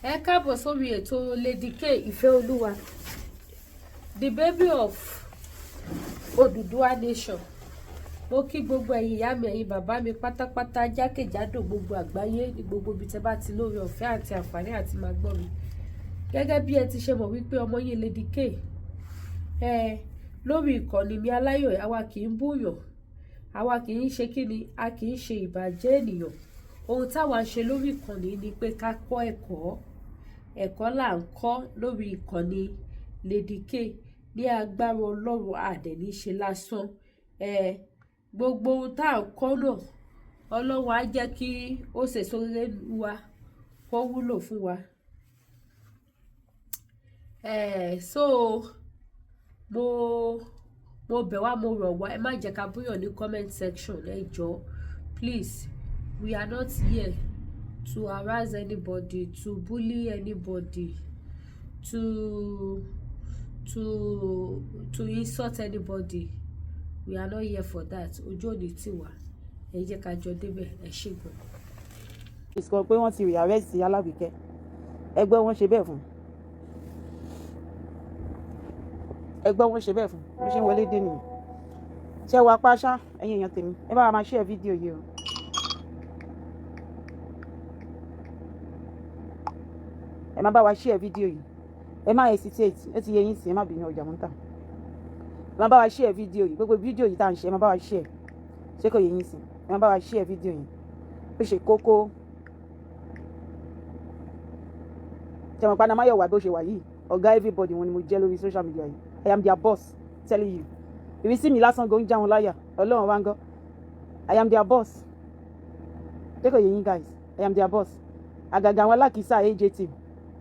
Ẹ káàbọ̀ sórí ètò Lady K Ìfẹ́olúwa, the baby of Odùduwà nation. Mo kí gbogbo ẹ̀yin ìyá mi, ẹ̀yin bàbá mi pátápátá jákèjádò gbogbo àgbáyé ní gbogbo ibi tẹ́ bá ti lórí ọ̀fẹ́ àti àǹfààní àti máa gbọ́ mi. Gẹ́gẹ́ bí ẹ ti ṣe mọ̀ wípé ọmọ yín Lady K lórí ìkànnì mi aláyọ̀, àwa kì í búyàn, àwa kì í ṣe kíni, a kì í ṣe ìbàjẹ́ ènìyàn. Ohun táwa ń ṣe lórí ìkànnì ni pé ká kọ́ ẹ̀kọ́ là ń kọ́ lórí ìkànnì Lady K. Ní agbára Ọlọ́run àdẹ̀ní ṣe lásán. Gbogbo ohun tá à ń kọ́ náà Ọlọ́run á jẹ́ kí ó sèso rere wa, kó wúlò fún wa. So mo bẹ̀ wá, mo rọ̀ wá, ẹ má jẹ́ ká búyàn ní comment section, ẹ jọ̀ọ́, please. We are not here to harass anybody, to bully anybody, to insult anybody. We are not here for that. Ojú òní tiwa, ẹ jẹ́ ká jọ débẹ̀, ẹ ṣé gan. Ìsọ pé wọ́n ti rí àrẹ́sì Alábìkẹ́, ẹgbẹ́ wọn ṣe bẹ́ẹ̀ fún bí ṣe ń wọlé dé nìyẹn. Ṣé wàá pàṣá ẹ̀yin èèyàn tèmi, ẹ bá wa máa share fídíò yìí o. Ẹ má bá wa share fídíò yìí, ẹ má hesitate, ẹ ti yẹ yín sí, ẹ má bínú ọjà mú tà. Ẹ má bá wa share fídíò yìí, gbogbo fídíò yìí tá à ń ṣe ẹ má bá wa share, ṣé kò yẹ yín sí, ẹ má bá wa share fídíò yìí, ó ṣe kókó. Tẹ̀mọ̀ pa Anamáyọ̀wá bó ṣe wà yìí, ọ̀gá everybody wọn ni mo jẹ́ lórí social media yìí. I am their boss, telling you. Ìrísí mi lásán gan ń já wọn láyà, Ọlọ́run wá ń gọ́. I am their boss. Ṣé kò yẹ yín guys, I am their boss. Àgàgà àwọn alákìísà AJ team,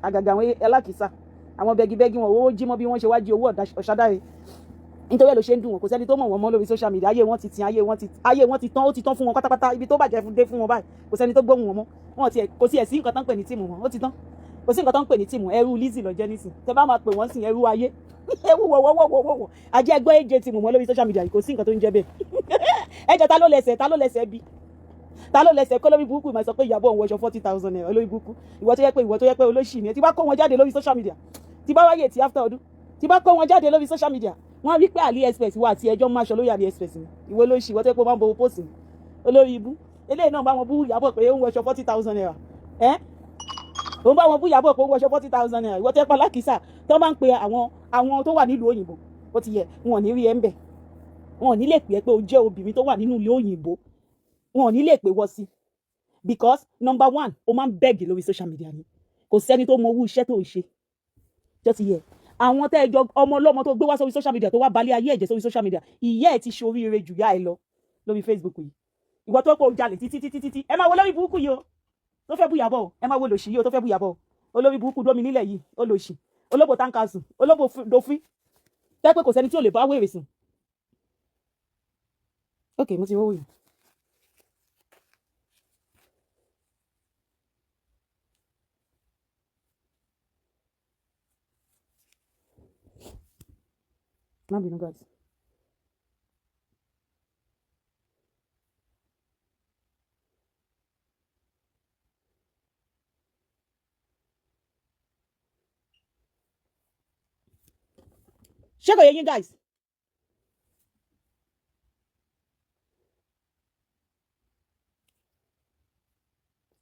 àgàgà àwọn alákìísà, àwọn bẹ́gibẹ́gi wọn owó jí mọ́ bí wọ́n ṣe wá jí owó Ọ̀ṣadáre. Nítorí ẹ̀ ló ṣe ń dùn wọn, kò sẹ́ni tó mọ̀ wọ́n mọ́ lórí social media. Ayé wọn ti tin, ayé wọn ti tán, ó ti tán fún wọn pátápátá. Ibi tó bàjẹ́ dé fún wọn báyìí, kò sẹ́ni tó gbóhùn wọn mọ́. Kò sí nǹkan tán pè ní tíìmù wọn, ó ti tán. Kò sí nǹkan tán pè ní tíìmù, ẹrú Lizzy ló jẹ́ nísìn. Tẹ bá máa pè wọ́n sìn ẹrú ayé. Ẹrú wọ̀wọ̀wọ̀wọ̀. Ajẹ́ ẹgbẹ́ AJ team wọn lórí social media yìí, kò sí nǹkan tó ń jẹ́ bẹ́ẹ̀. Ẹjọ́ ta ló lẹ́sẹ̀ bí? Ta ló lẹ́sẹ̀ kó lórí burúkú máa sọ pé Ìyábọ̀ òun wọṣọ 40,000 naira lórí burúkú. Ìwọ tó yẹ pé olóṣì ni ẹ. Tí bá kó wọn jáde lórí social media, tí bá wáyé tí after ọdún, tí bá kó wọn jáde lórí social media, wọ́n rí pé AliExpress wà àti ẹjọ́ máa ṣọ lórí AliExpress ni. Ìwọ olóṣì, ìwọ tó yẹ pé ó máa ń bo post ni. Olórí ibú. Eléyìí náà bá wọn bú Ìyábọ̀ pé ó ń wọṣọ 40,000 naira. Òun bá wọn bú Ìyábọ̀ pé ó ń wọṣọ 40,000 naira. Ìwọ tó yẹ pé alákìísà tó máa ń pe àwọn tó wà nílùú òyìnbó, ó ti yẹ wọn ò ní rí ẹ ń bẹ̀. Wọn ò ní lè pè é pé o jẹ́ obìnrin tó wà nínú ilé òyìnbó. Wọn ò ní lè pè wọ́ sí. Because number one, o máa ń beg lórí social media ni. Kò sẹ́ni tó mọ owó iṣẹ́ tó ń ṣe. Tó ti yẹ. Àwọn tẹ́ ẹjọ́ ọmọ ọlọ́mọ tó gbé wá sórí social media tó wá balẹ̀ ayé ẹ̀jẹ̀ sórí social media, ìyá ẹ̀ ti ṣe oríire jù yá ẹ lọ lórí Facebook yìí. Ìwọ tó kó jalè títí. Ẹ máa wo lórí burúkú yìí o. Tó fẹ́ bú Ìyábọ̀ o. Ẹ máa wo lòṣì yìí o tó fẹ́ bú Ìyábọ̀ o. Olórí burúkú dómi nílẹ̀ yìí, ó lòṣì. Olóbò táǹkàsù, olóbò dòfin. Tẹ́ pé kò sẹ́ni tí ò lè bá wèrè sùn. Okay, mo ti wọ́wọ́ yìí. Má bínú guys. Ṣé kò yé yín guys?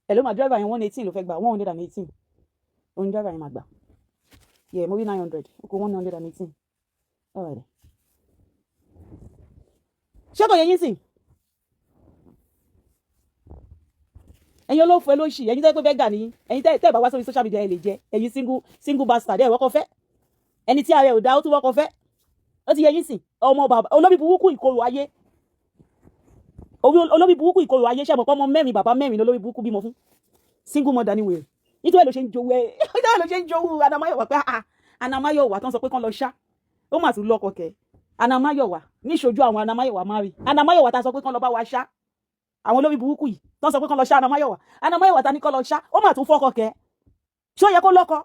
Hello, my driver yẹn 118 ló fẹ́ gbà, 118. Òun driver yẹn máa gbà. Yeah, mo rí 900. O kò 118. All right. Ṣé kò yé yín sìn? Ẹ̀yin olófò olóṣì, ẹ̀yin tẹ́ pé fẹ́ gà ní, ẹ̀yin tẹ́ bá wá sórí social media ẹ lè jẹ, ẹ̀yin single bastard ẹ wọ́kọ̀ fẹ́. Ẹni tí ààrẹ ò dá ó tún wọ́kọ̀ fẹ́. Ó ti yé yín sìn? Ọmọ bàbá olórí burúkú ìkorò ayé. Olórí burúkú ìkorò ayé ṣe mọ̀ pé ọmọ mẹ́rin bàbá mẹ́rin lórí burúkú bímọ fún. Single mother ni wèrè. Nítorí ló ṣe ń jowú Anamáyọ̀wá pé Anamáyọ̀wá tán sọ pé kán lọ ṣá. Ó mà tún lọ́kọ kẹ̀. Anamáyọ̀wá níṣojú àwọn Anamáyọ̀wá máa rí. Anamáyọ̀wá tá sọ pé kán lọ bá wa ṣá. Àwọn olórí burúkú yìí tán sọ pé kán lọ ṣá Anamáyọ̀wá tá ní kán lọ ṣá. Ó mà tún fọ́kọ kẹ̀. Ṣé ó yẹ kó lọ́kọ?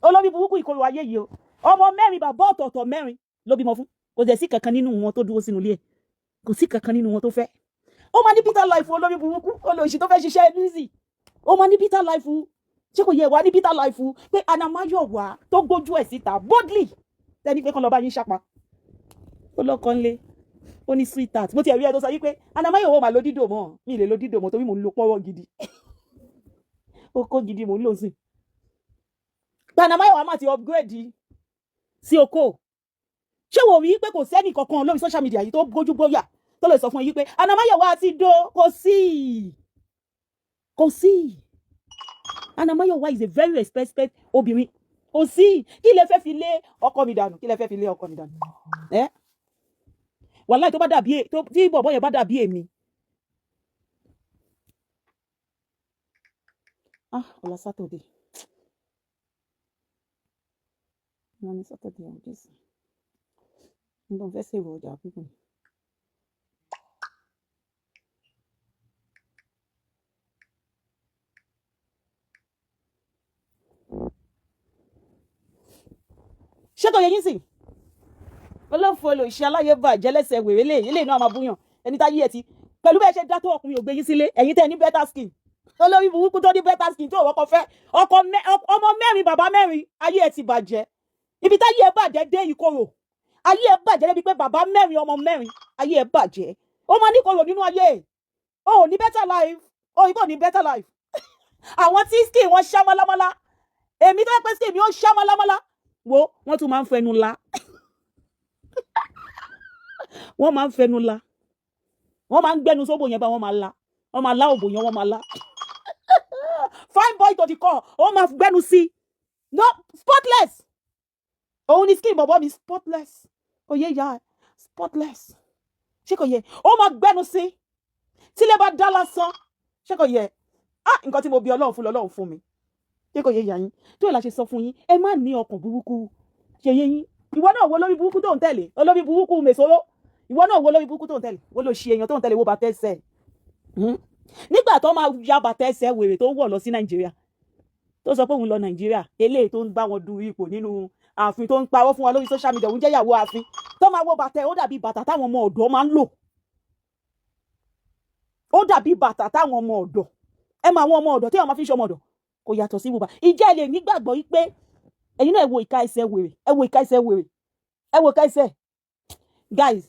Olórí burúkú ìkorò ayé yìí o. Ọmọ mẹ́rin bàbá ọ̀tọ̀ọ̀tọ̀ mẹ́rin ló bímọ fún. Kò dẹ̀ sí kankan nínú wọn tó dúró sínú ilé ẹ̀. Kò sí kankan nínú wọn tó fẹ́. Ó máa ní bitter life olórí burúkú olóṣì tó fẹ́ ṣiṣẹ́ Lizzy. Ó máa ní bitter life ṣé kò yẹ wá ní bitter life pé Anamáyọ̀wá tó gbójú ẹ̀ síta boldly tẹ́ni pé kán lọ bá yín ṣàpá ó lọ́kàn lé ó ní sweetheart mo ti ẹ̀rí ẹ̀ tó sọ yí pé Anamáyọ̀wá mà lo dídò mọ́ mi lè lo dídò mọ́ torí mò ń lo pọ́wọ́ gidi oko gidi mò ń lò sí Anamáyọ̀wá mà ti upgrade sí oko ṣé wò rí pé kò sẹ́nì kankan lórí social media yìí tó gbójú gbóyà tó lè sọ fún yín pé Anamáyọ̀wá ti do kò sí Anamáyọ̀wá is a very respected obìnrin kò sí kí lẹ fẹ́ fi lé ọkọ mi dànù wàláì tó bá dàbí tí bọ̀bọ̀ yẹn bá dàbí èmi ọ̀la Saturday wọ́n ní Saturday ọ̀hún jésù nígbà fẹ́ sèrò ọjà púpọ̀ ṣé kò yẹ yín sí olófo olóṣì aláyé bàjẹ́ lẹ́sẹ̀ wèrè lè náà máa búyàn ẹni tá yí ẹ ti pẹ̀lú bẹ́ẹ̀ ṣe dá tó ọkùnrin ògbé yín sílé ẹ̀yin tẹ́ ní better skin olórí burúkú tó ní better skin tó wọ́pọ̀ fẹ́ ọmọ mẹ́rin bàbá mẹ́rin ayé ẹ ti bàjẹ́ ibi tá yí ẹ bàjẹ́ dé ìkorò ayé ẹ bàjẹ́ débi pé bàbá mẹ́rin ọmọ mẹ́rin ayé ẹ bàjẹ́ ó máa ní ìkorò nínú ayé ó ní better life ó ìbò ní better life àwọn tí skin wọn ṣá málámálá èmi tó yẹ pé skin mi ó ṣá málámálá wo wọ́n tún máa ń fẹnu la wọ́n máa ń fẹnu la wọ́n máa ń gbẹ́nu sóbò yẹn bá wọ́n máa la òbò yẹn wọ́n máa la fine boy to the core wọ́n máa gbẹ́nu sí no spotless òun ni skin bọ̀bọ̀ mi spotless kò yẹ ya spotless ṣé kò yẹ ó máa gbẹ́nu sí tílé bá dá lásán ṣé kò yẹ nǹkan tí mo bí Ọlọ́run fún lọ́lọ́run fún mi ṣé kò yẹ yà yín tó ìlà ṣe sọ fún yín ẹ má ní ọkàn burúkú ṣe yé yín ìwọ náà wo lórí burúkú tó ń tẹ̀lé olórí burúkú mèsòrò ìwọ náà wo lórí burúkú tó ń tẹ̀lé wo ló ṣe èèyàn tó ń tẹ̀lé wo bàtẹ́ ẹsẹ̀ nígbà tó máa ya bàtẹ́ ẹsẹ̀ wèrè tó wọ̀ lọ sí Nàìjíríà tó sọ pé òun lọ Nàìjíríà eléyìí tó ń bá wọn du ipò nínú ààfin tó ń parọ́ fún wa lórí social media òun jẹ́ ìyàwó ààfin tó máa wọ bàtẹ́ ó dàbí bàtà táwọn ọmọ ọ̀dọ́ máa ń lò ó dàbí bàtà táwọn ọmọ ọ̀dọ́ ẹ máa wọn ọmọ ọ̀dọ́ tí wọ́n máa fi ń ṣe ọmọ ọ̀dọ́ kò yàtọ̀ sí wùbà ìjẹ́ ilé nígbàgbọ́ yìí pé ẹ̀yin náà ẹ wo ìka ẹsẹ̀ wèrè ẹ wo ìka ẹsẹ̀ guys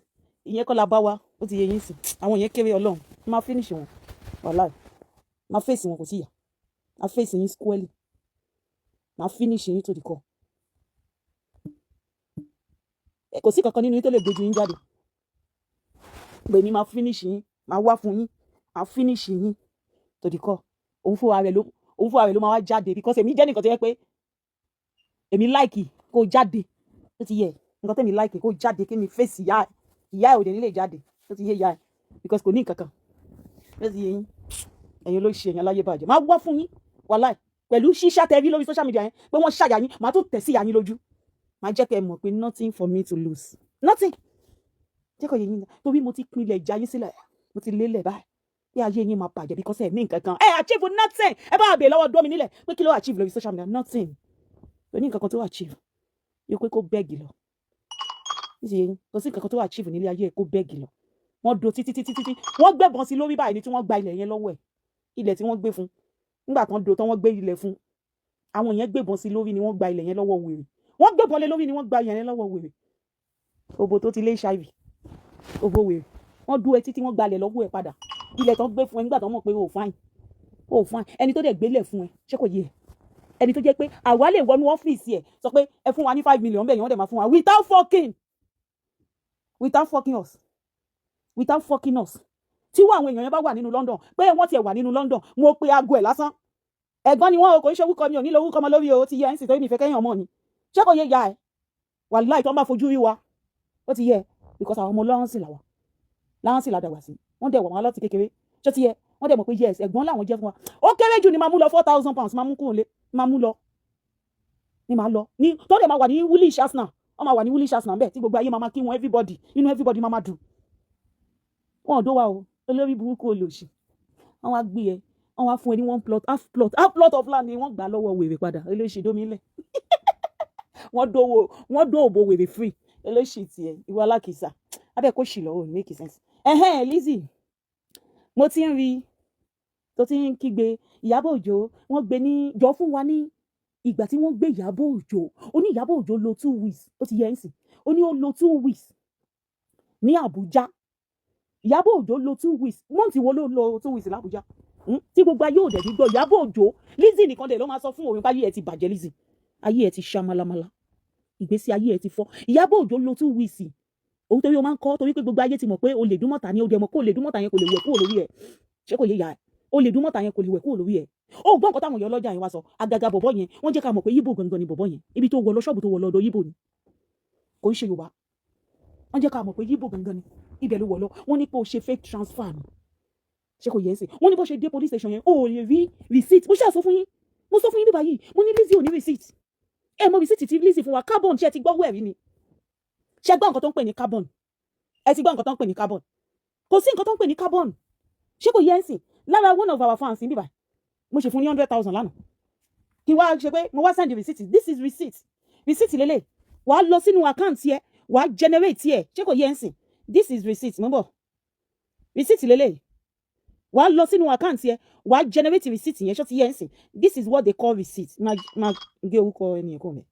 ìyẹn kọ́ la bá wa ó ti yẹ yín sí àwọn yẹn kéré Ọlọ́run máa finish wọn wàláì máa fèsì wọn kò sí yà máa fèsì yín squarely máa finish yín tó di kọ́ kò sí kankan nínú yín tó lè gbójú yín jáde pé ní máa finish yín máa wá fún yín máa finish yín tó di kọ́ òun fúnra rẹ̀ ló máa wá jáde because èmi jẹ́ nìkan tó yẹ pé èmi láìkì kó jáde ó ti yẹ nǹkan tẹ́mi láìkì kó jáde kí mi fèsì ìyá ẹ̀ òde nílé jáde ó ti yẹ ìyá ẹ̀ because kò ní nǹkan kan ó ti yẹ yín ẹ̀yin ló ṣe èèyàn láyé bàjẹ́ máa wá fún yín wàláì pẹ̀lú ṣíṣá tẹ́rí lórí social media yẹn pé wọ́n ṣàyà yín màá tún tẹ̀ sí ìyá yín lójú màá jẹ́ kẹ́ ẹ mọ̀ pé nothing for me to lose nothing jẹ́ kọ́ yẹ yín torí mo ti pinlẹ̀ ìjà yín sílẹ̀ mo ti lélẹ̀ báyìí bí ayé yín máa bàjẹ́ because ẹ̀ ní nǹkan kan ẹ̀ achieve nothing ẹ bá bèè lọ́wọ́ dómi nílẹ̀ pé kí ló achieve lórí social media nothing kò ní nǹkan kan tó achieve yóò pé kó bẹ́ẹ̀gì lọ kò sí nǹkan kan tó achieve nílé ayé ẹ̀ kó bẹ́ẹ̀gì lọ wọ́n do títí wọ́n gbẹ̀bọ̀n sí lórí báyìí ni tí wọ́n gba ilẹ̀ yẹn lọ́wọ́ ẹ̀ ilẹ̀ tí wọ́n gbé fún nígbà tán do tán wọ́n gbé ilẹ̀ fún àwọn yẹn gbẹ̀bọ̀n sí lórí ni wọ́n gba ilẹ̀ yẹn lọ́wọ́ wèrè wọ́n gbẹ̀bọ̀n lé lórí ni wọ́n gba ilẹ̀ yẹn lọ́wọ́ wèrè òbò tó ti lé HIV òbò wèrè wọ́n dúró etí tí wọ́n gbalẹ̀ lọ́wọ́ ẹ̀ padà ilẹ̀ tán gbé fún ẹ nígbà tán mọ̀ pé o fine ẹni tó dẹ̀ gbélẹ̀ fún ẹ ṣé kò yẹ ẹ ẹni tó jẹ́ pé àwa lè wọnú ọ́fíìsì ẹ̀ sọ pé ẹ fún wa ní 5 million bẹ́ẹ̀ yẹn wọ́n dẹ̀ máa fún wa without fucking us tí wọ́n àwọn èèyàn yẹn bá wà nínú London pé wọ́n tiẹ̀ wà nínú London mo pe aago ẹ̀ lásán ẹ̀gbọ́n ni wọ́n kò ń ṣe orúkọ mi ò ní lo orúkọ ọmọ lórí o ti yẹ ẹ̀ ń sì tó ibi ìfẹ́ kẹ́yìn ọmọ ni ṣé kò yẹ ya ẹ̀ wàláhì tó ń bá fojú rí wa ó ti yẹ because àwọn ọmọ láhànsì làdàgbà sí wọ́n dẹ̀ wọ̀ wọn láti kékeré ṣé ti yẹ wọ́n dẹ̀ mọ̀ pé yes ẹ̀gbọ́n làwọn jẹ́ fún wa ó kéré jù ni máa mú lọ 4,000 pounds máa mú kúrò lé máa mú lọ ni máa lọ ní tó dẹ̀ máa wà ní Woolwich Arsenal wọ́n máa wà ní Woolwich Arsenal bẹ́ẹ̀ tí gbogbo ayé máa kí wọn everybody inú everybody máa dùn wọn ò dó wa o olórí burúkú olóṣì wọ́n wá gbé ẹ wọ́n wá fún ẹ ní half plot of land ni wọ́n gbà lọ́wọ́ wèrè padà olóṣì dómílẹ̀ wọ́n dó òbò wèrè free olóṣì tiẹ̀ ìwọ alákìísà abẹ́ kó ṣì lọ́wọ́ make sense Lizzy mo ti ń rí tó ti ń kígbe Ìyábọ̀ Òjó wọ́n gbé ní jọ fún wa ní ìgbà tí wọ́n gbé Ìyábọ̀ Òjó ó ní Ìyábọ̀ Òjó lo 2 weeks ó ti yẹ ń sìn ó ní ó lo 2 weeks ní Àbújá Ìyábọ̀ Òjó lo 2 weeks mọ́ǹtì wo ló lo 2 weeks l'Àbújá tí gbogbo ayé ò dẹ̀ ti gbọ́ Ìyábọ̀ Òjó Lizzy nìkan dẹ̀ ló máa sọ fún òun pé ayé ẹ ti bàjẹ́ Lizzy ayé ẹ ti ṣá málámálá ìgbésí ayé ẹ ti fọ́ Ìyábọ̀ Òjó lo 2 weeks òun torí o máa ń kọ́ torí pé gbogbo ayé ti mọ̀ pé o lè dún mọ́ta ní o dẹ̀ mọ̀ pé o lè dún mọ́ta yẹn kò lè wẹ̀ kúrò lórí ẹ̀ ṣé kò yé ya ẹ̀ o lè dún mọ́ta yẹn kò lè wẹ̀ kúrò lórí ẹ̀ ó gbọ́ nǹkan táwọn èèyàn ọlọ́jà yẹn wá sọ àgàgà bọ̀bọ̀ yẹn wọ́n jẹ́ ká mọ̀ pé yíbò gangan ni bọ̀bọ̀ yẹn ibi tó wọ lọ ṣọ́ọ̀bù tó wọ lọ ọ̀dọ̀ yíbò ni kò ń ṣe Yorùbá wọ́n jẹ́ ká mọ̀ pé yíbò gangan ni ibẹ̀ ló wọ̀ lọ wọ́n ní pé o ṣe fake transfer ni ṣé kò yẹ ẹ́ sè wọ́n ní bó ṣe dé police station yẹn o ò lè rí receipt mo ṣàṣọ fún yín mo sọ fún yín bíbá yìí mo ní Lizzy ò ní receipt ẹ mọ receipt tí Lizzy fún wa carbon ṣe ti gbọ́ wẹ̀rí ni ṣe gbọ́ nǹkan tó ń pè ní carbon ẹ ti gbọ́ nǹkan tó ń pè ní carbon kò sí nǹkan tó ń pè ní carbon ṣé kò yẹ ẹ́ sìn lára one of our fans bíbá mo ṣe fún ní 100,000 lánàá kí wá ṣe pé mo wá send receipt this is receipt lélẹ̀ wàá lọ sínú account yẹ wàá generate yẹ ṣé kò yẹ ẹ́ sìn this is receipt mo bọ̀ receipt lélẹ̀ wàá lọ sínú account yẹ wàá generate receipt yẹn ṣó ti yẹ ẹ́ sìn this is what they call receipt máa gé orúkọ ẹni ẹ̀kọ́ mi.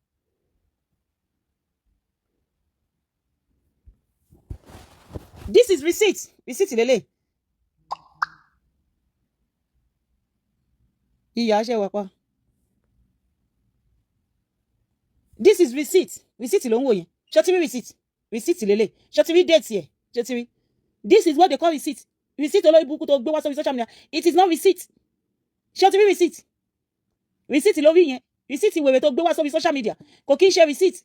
This is receipt lele ìyá ṣe wà pa this is receipt ló ń wò yẹn ṣọtiri receipt lele ṣọtiri date yẹ ṣọtiri this is what they call receipt olórí burúkú tó gbé wá sórí social media it is not receipt ṣọtiri receipt lórí yẹn receipt wèrè tó gbé wá sórí social media kò kí ń ṣe receipt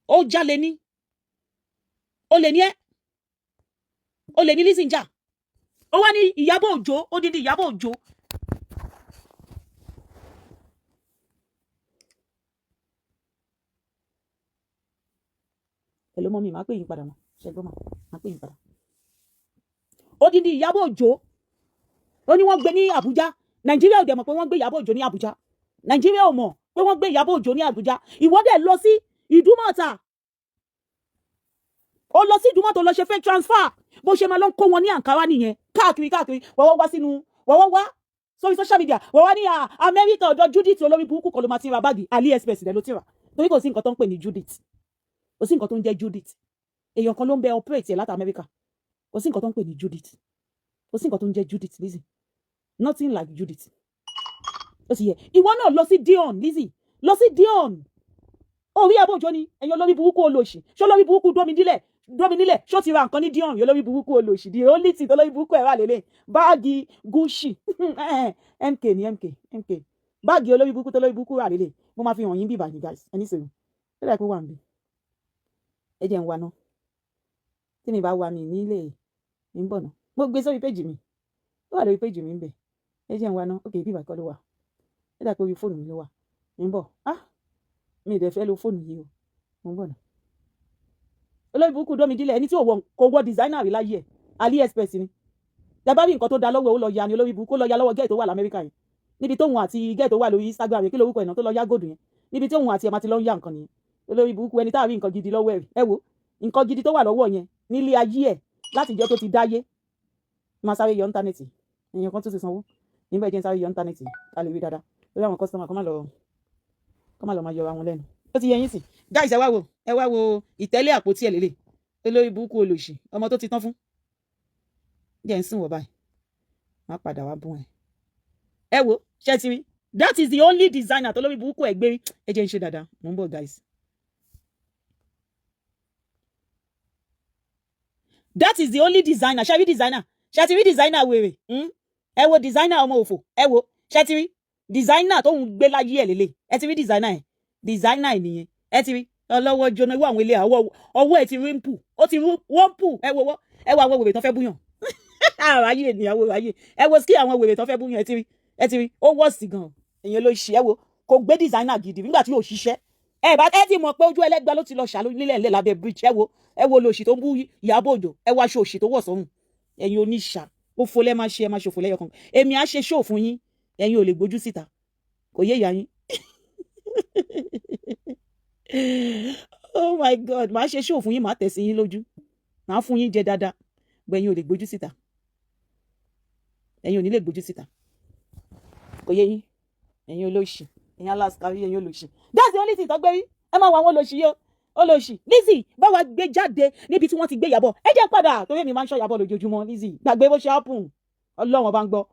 ó jalè ní ó lè ní ẹ́ o lè ní Lizzy jà ó wá ní Ìyábọ̀ Òjó ó dídí Ìyábọ̀ Òjó hello mọ́mí máa pè yín padà mọ́ ṣẹ́gbọ́n máa pè yín padà ó dídí Ìyábọ̀ Òjó ó ní wọ́n gbé ní Àbújá Nàìjíríà ò dẹ̀ mọ̀ pé wọ́n gbé Ìyábọ̀ Òjó ní Àbújá Nàìjíríà ò mọ̀ pé wọ́n gbé Ìyábọ̀ Òjó ní Àbújá ìwọ dẹ̀ lọ sí Ìdúmọ̀tà ó lọ sí Ìdúmọ̀tà ó lọ ṣe fake transfer bó ṣe máa lọ kó wọn ní Àǹkárá nìyẹn káàkiri wọ́wọ́ wá sórí social media wọ́wọ́ ní Amẹ́ríkà ọ̀dọ̀ Judith olórí burúkú kan ló máa ti ra báàgì AliExpress rẹ̀ ló ti rà torí kò sí nǹkan tó ń pè ní Judith kò sí nǹkan tó ń jẹ́ Judith èèyàn kan ló ń bẹ operate ẹ̀ láti Amẹ́ríkà kò sí nǹkan tó ń pè ní Judith kò sí nǹkan tó ń jẹ́ Judith Lizzy nothing like Judith ó sì yẹ ìwọ náà lọ sí Dion Lizzy lọ sí Dion orí Ìyábọ̀ Òjó ni ẹ̀yin olórí burúkú olóṣì ṣé olórí burúkú dómi nílẹ̀ ṣó ti ra nǹkan ní Dion yóò lórí burúkú olóṣì di only thing tó lórí burúkú ẹ̀ wà lélẹ̀ báàgì Gucci MK ní MK báàgì olórí burúkú tó lórí burúkú wà lélẹ̀ mo máa fi hàn yín bí ìbàdí guys ẹni sọ̀rọ̀ ó dà pé wà níbí ẹ jẹ́ ń wa náà tí mi bá wa mi nílé mi ń bọ̀ náà mo gbé sórí péjì mi ó wà lórí péjì mi ń bẹ̀ ẹ jẹ́ ń wa náà ok bí ìbàkọ́ ló wà ó dà pé orí fóònù mi ló wà mi ń bọ̀ mi ì dẹ̀ fẹ́ lo fóònù yìí o mo ń bọ̀ náà olórí burúkú dómi dílẹ̀ ẹni tí kò wọ designer rí láyé ẹ̀ AliExpress ni tẹ́bá rí nǹkan tó da lọ́wọ́ ó lọ ya ni olórí burúkú lọ ya lọ́wọ́ gẹ́ẹ̀ tó wà l'Amẹ́ríkà yẹn níbi tóun àti gẹ́ẹ̀ tó wà lórí Instagram yẹn kí lórúkọ ẹ̀nà tó lọ ya gòdù yẹn níbi tóun àti ẹ̀ máa ti lọ ń ya nǹkan nìyẹn olórí burúkú ẹni tá a rí nǹkan gidi lọ́wọ́ ẹ̀ wò nǹkan gidi tó wà lọ́wọ́ yẹn nílé ayé ẹ̀ láti jẹ́ tó ti dáyé máa sáré yọ íńtánẹ́ẹ̀tì èèyàn kan tó ti sanwó nígbà jẹ́ sáré yọ íńtánẹ́ẹ̀tì ká lè rí dáadáa lórí àwọn kọ́sítọ́mà kọ́ má lọ máa yọra wọn lẹ́nu ó ti yẹ yín sìn guys ẹ wá wo ìtẹ́lẹ̀ àpótí ẹ̀ lélẹ̀ olórí burúkú olóṣì ọmọ tó ti tán fún jẹ́ ń sìn wọ̀ báyìí má padà wá bún ẹ wo ṣe ti rí that is the only designer tó lórí burúkú ẹ̀ gbé ẹ jẹ́ ń ṣe dáadáa mò ń bọ̀ guys that is the only designer ṣe ti rí designer wèrè ẹ wo designer ọmọ òfò ẹ wo ṣe ti rí designer tó ń gbé láyé ẹ̀ lélẹ̀ ẹ ti rí designer ẹ̀ nìyẹn ẹ ti rí ọlọ́wọ́ jóná ìwọ àwọn ilé ọwọ́ ẹ̀ ti rí ń pù ó ti wọ́n pù ẹ wo àwọn wèrè tán fẹ́ búyàn àráyè ìyàwó ráyè ẹ wo sí àwọn wèrè tán fẹ́ búyàn ẹ ti rí ó wọ́ sí gan èèyàn ló ṣe ẹ wo kò gbé designer gidi nígbà tí yóò ṣiṣẹ́ ẹ ti mọ̀ pé ojú ẹlẹ́gbẹ́ ló ti lọ ṣàlù nílẹ̀ ńlẹ̀ lábẹ́ bridge ẹ wo lòṣì tó ń bú Ìyábọ̀ Òjó ẹ wo aṣọ òṣì tó wọ̀ sọ́run ẹ̀yin oníṣà ó fo lẹ́ máa ṣe ẹ máa ṣòfò lẹ́yọ̀ kan èmi á ṣe ṣóò fún yín ẹ̀yin ò lè gbójú síta kò yé ìyá yín oh my god màá ṣe ṣóò fún yín màá tẹ̀ sí yín lójú màá fún yín jẹ dáadáa gbẹ̀yìn ò lè gbójú síta ẹ̀yin ò ní lè gbójú síta kò yé yín ẹ̀yin olóṣì ẹ̀yin aláṣkárí ẹ̀yin olóṣì that's the only thing tó gbé rí ẹ máa wọ àwọn olóṣì yìí olóṣì Lizzy bá wa gbé jáde níbi tí wọ́n ti gbé Ìyábọ̀ ẹ jẹ́ padà torí èmi máa ń ṣọ́ Ìyábọ̀ lójoojúmọ́ Lizzy gbàgbé bó ṣe happen Ọlọ́run bá ń gbọ́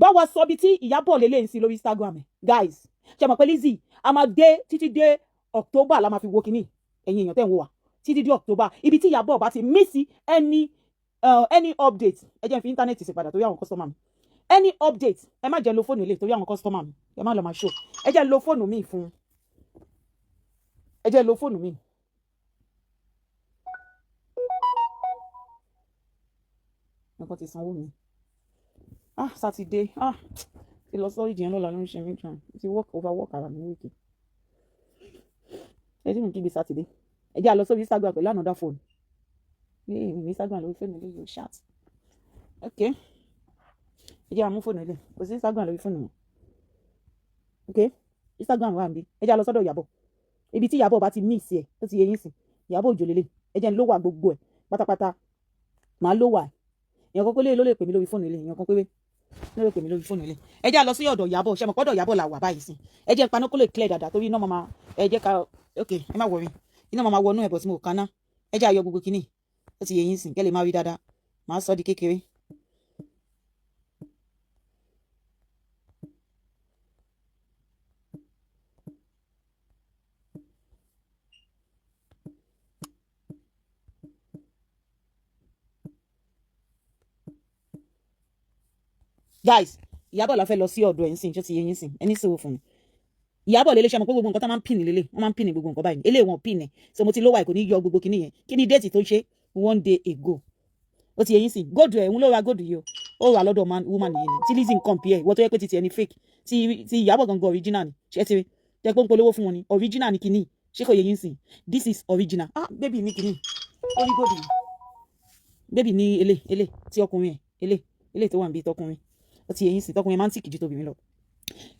bá wa sọ bí tí Ìyábọ̀ lélẹ̀ ń sí lórí Instagram ẹ̀ guys ṣe mọ̀ pé Lizzy a máa dé títí dé October la máa fi wo kínní ẹ̀yin èèyàn tẹ̀ ń wò wá títí dé October ibi tí Ìyábọ̀ bá ti miss any update ẹ jẹ́ fi íńtánẹ́ẹ̀tì ṣe padà torí àwọn customer mi any update ẹ má jẹ́ lo fóònù ilé torí àwọn customer mi ẹ má lọ máa show ẹ jẹ́ lo fóònù mi fún ẹ jẹ́ lo fóònù mi. nǹkan ti sanwó mi Saturday ti lọ sọ́ọ́ ìjìyàn lọ́la ló ń ṣe mí jàn ti overwork ara mi wíkì ẹ tí mo kí bi Saturday ẹ jẹ́ a lọ sórí Instagram pẹ̀lú another phone ní Instagram lórí fóònù ilé yóò chat ok ẹ jẹ́ a mú fóònù ilé kò sí Instagram lórí fóònù mọ́ ok Instagram wà níbí ẹ jẹ́ a lọ sọ́dọ̀ Ìyábọ̀ ibi tí Ìyábọ̀ bá ti miss ẹ̀ ó ti yẹ yín sìn Ìyábọ̀ Òjó lélẹ̀ ẹ jẹ́ ń lówà gbogbo ẹ̀ pátápátá màá lówà èèyàn kan péré ló lè pè mí lórí fóònù ilé èèyàn kan péré ló lè pè mí lórí fóònù ilé ẹ jẹ́ a lọ sí ọ̀dọ̀ Ìyábọ̀ ṣe mọ̀ pọ́dọ̀ Ìyábọ̀ la wà báyìí sìn ẹ jẹ́ paná kó lè clear dáadáa torí iná máa ẹ jẹ́ ká ok ẹ má wọrí iná máa wọnú ẹ̀bọ̀ tí mo kàn ná ẹ jẹ́ ayọ̀ gbogbo kínní ó ti yẹ yín sìn kẹ́ lè má rí dáadáa màá sọ di kékeré. Guys Ìyábọ̀ la fẹ́ lọ sí ọ̀dọ̀ ẹ̀ ń sìn tó ti yẹ yín sìn ẹni sòwò fún mi Ìyábọ̀ lè ṣe mọ̀ pé gbogbo nǹkan tá máa ń pin lélẹ̀ wọ́n máa ń pin gbogbo nǹkan báyìí eléyìí wọn pin ẹ̀ so mo ti lówà kò ní yọ gbogbo kinní yẹn kí ni déètì tó ṣe 1 day ago ó ti yẹ yín sìn góòdù ẹ̀ ń ló ra góòdù yìí ó rà lọ́dọ̀ woman yìí ni tí Lizzy ń compare ìwọ tó yẹ pé ti ẹni fake ti Ìyábọ̀ gangan original ni ṣé ti rí jẹ́ pé ń polówó fún wọn ni original ni kinní ṣé kò yẹ yín sìn this is original baby ní kinní ó ní góòdù yìí baby ní ele tí ọkùnrin ẹ̀ ele tó wà níbi tọkùnrin ó ti yẹ yín sìn tọkùnrin máa ń tìkì ju tóbìnrin lọ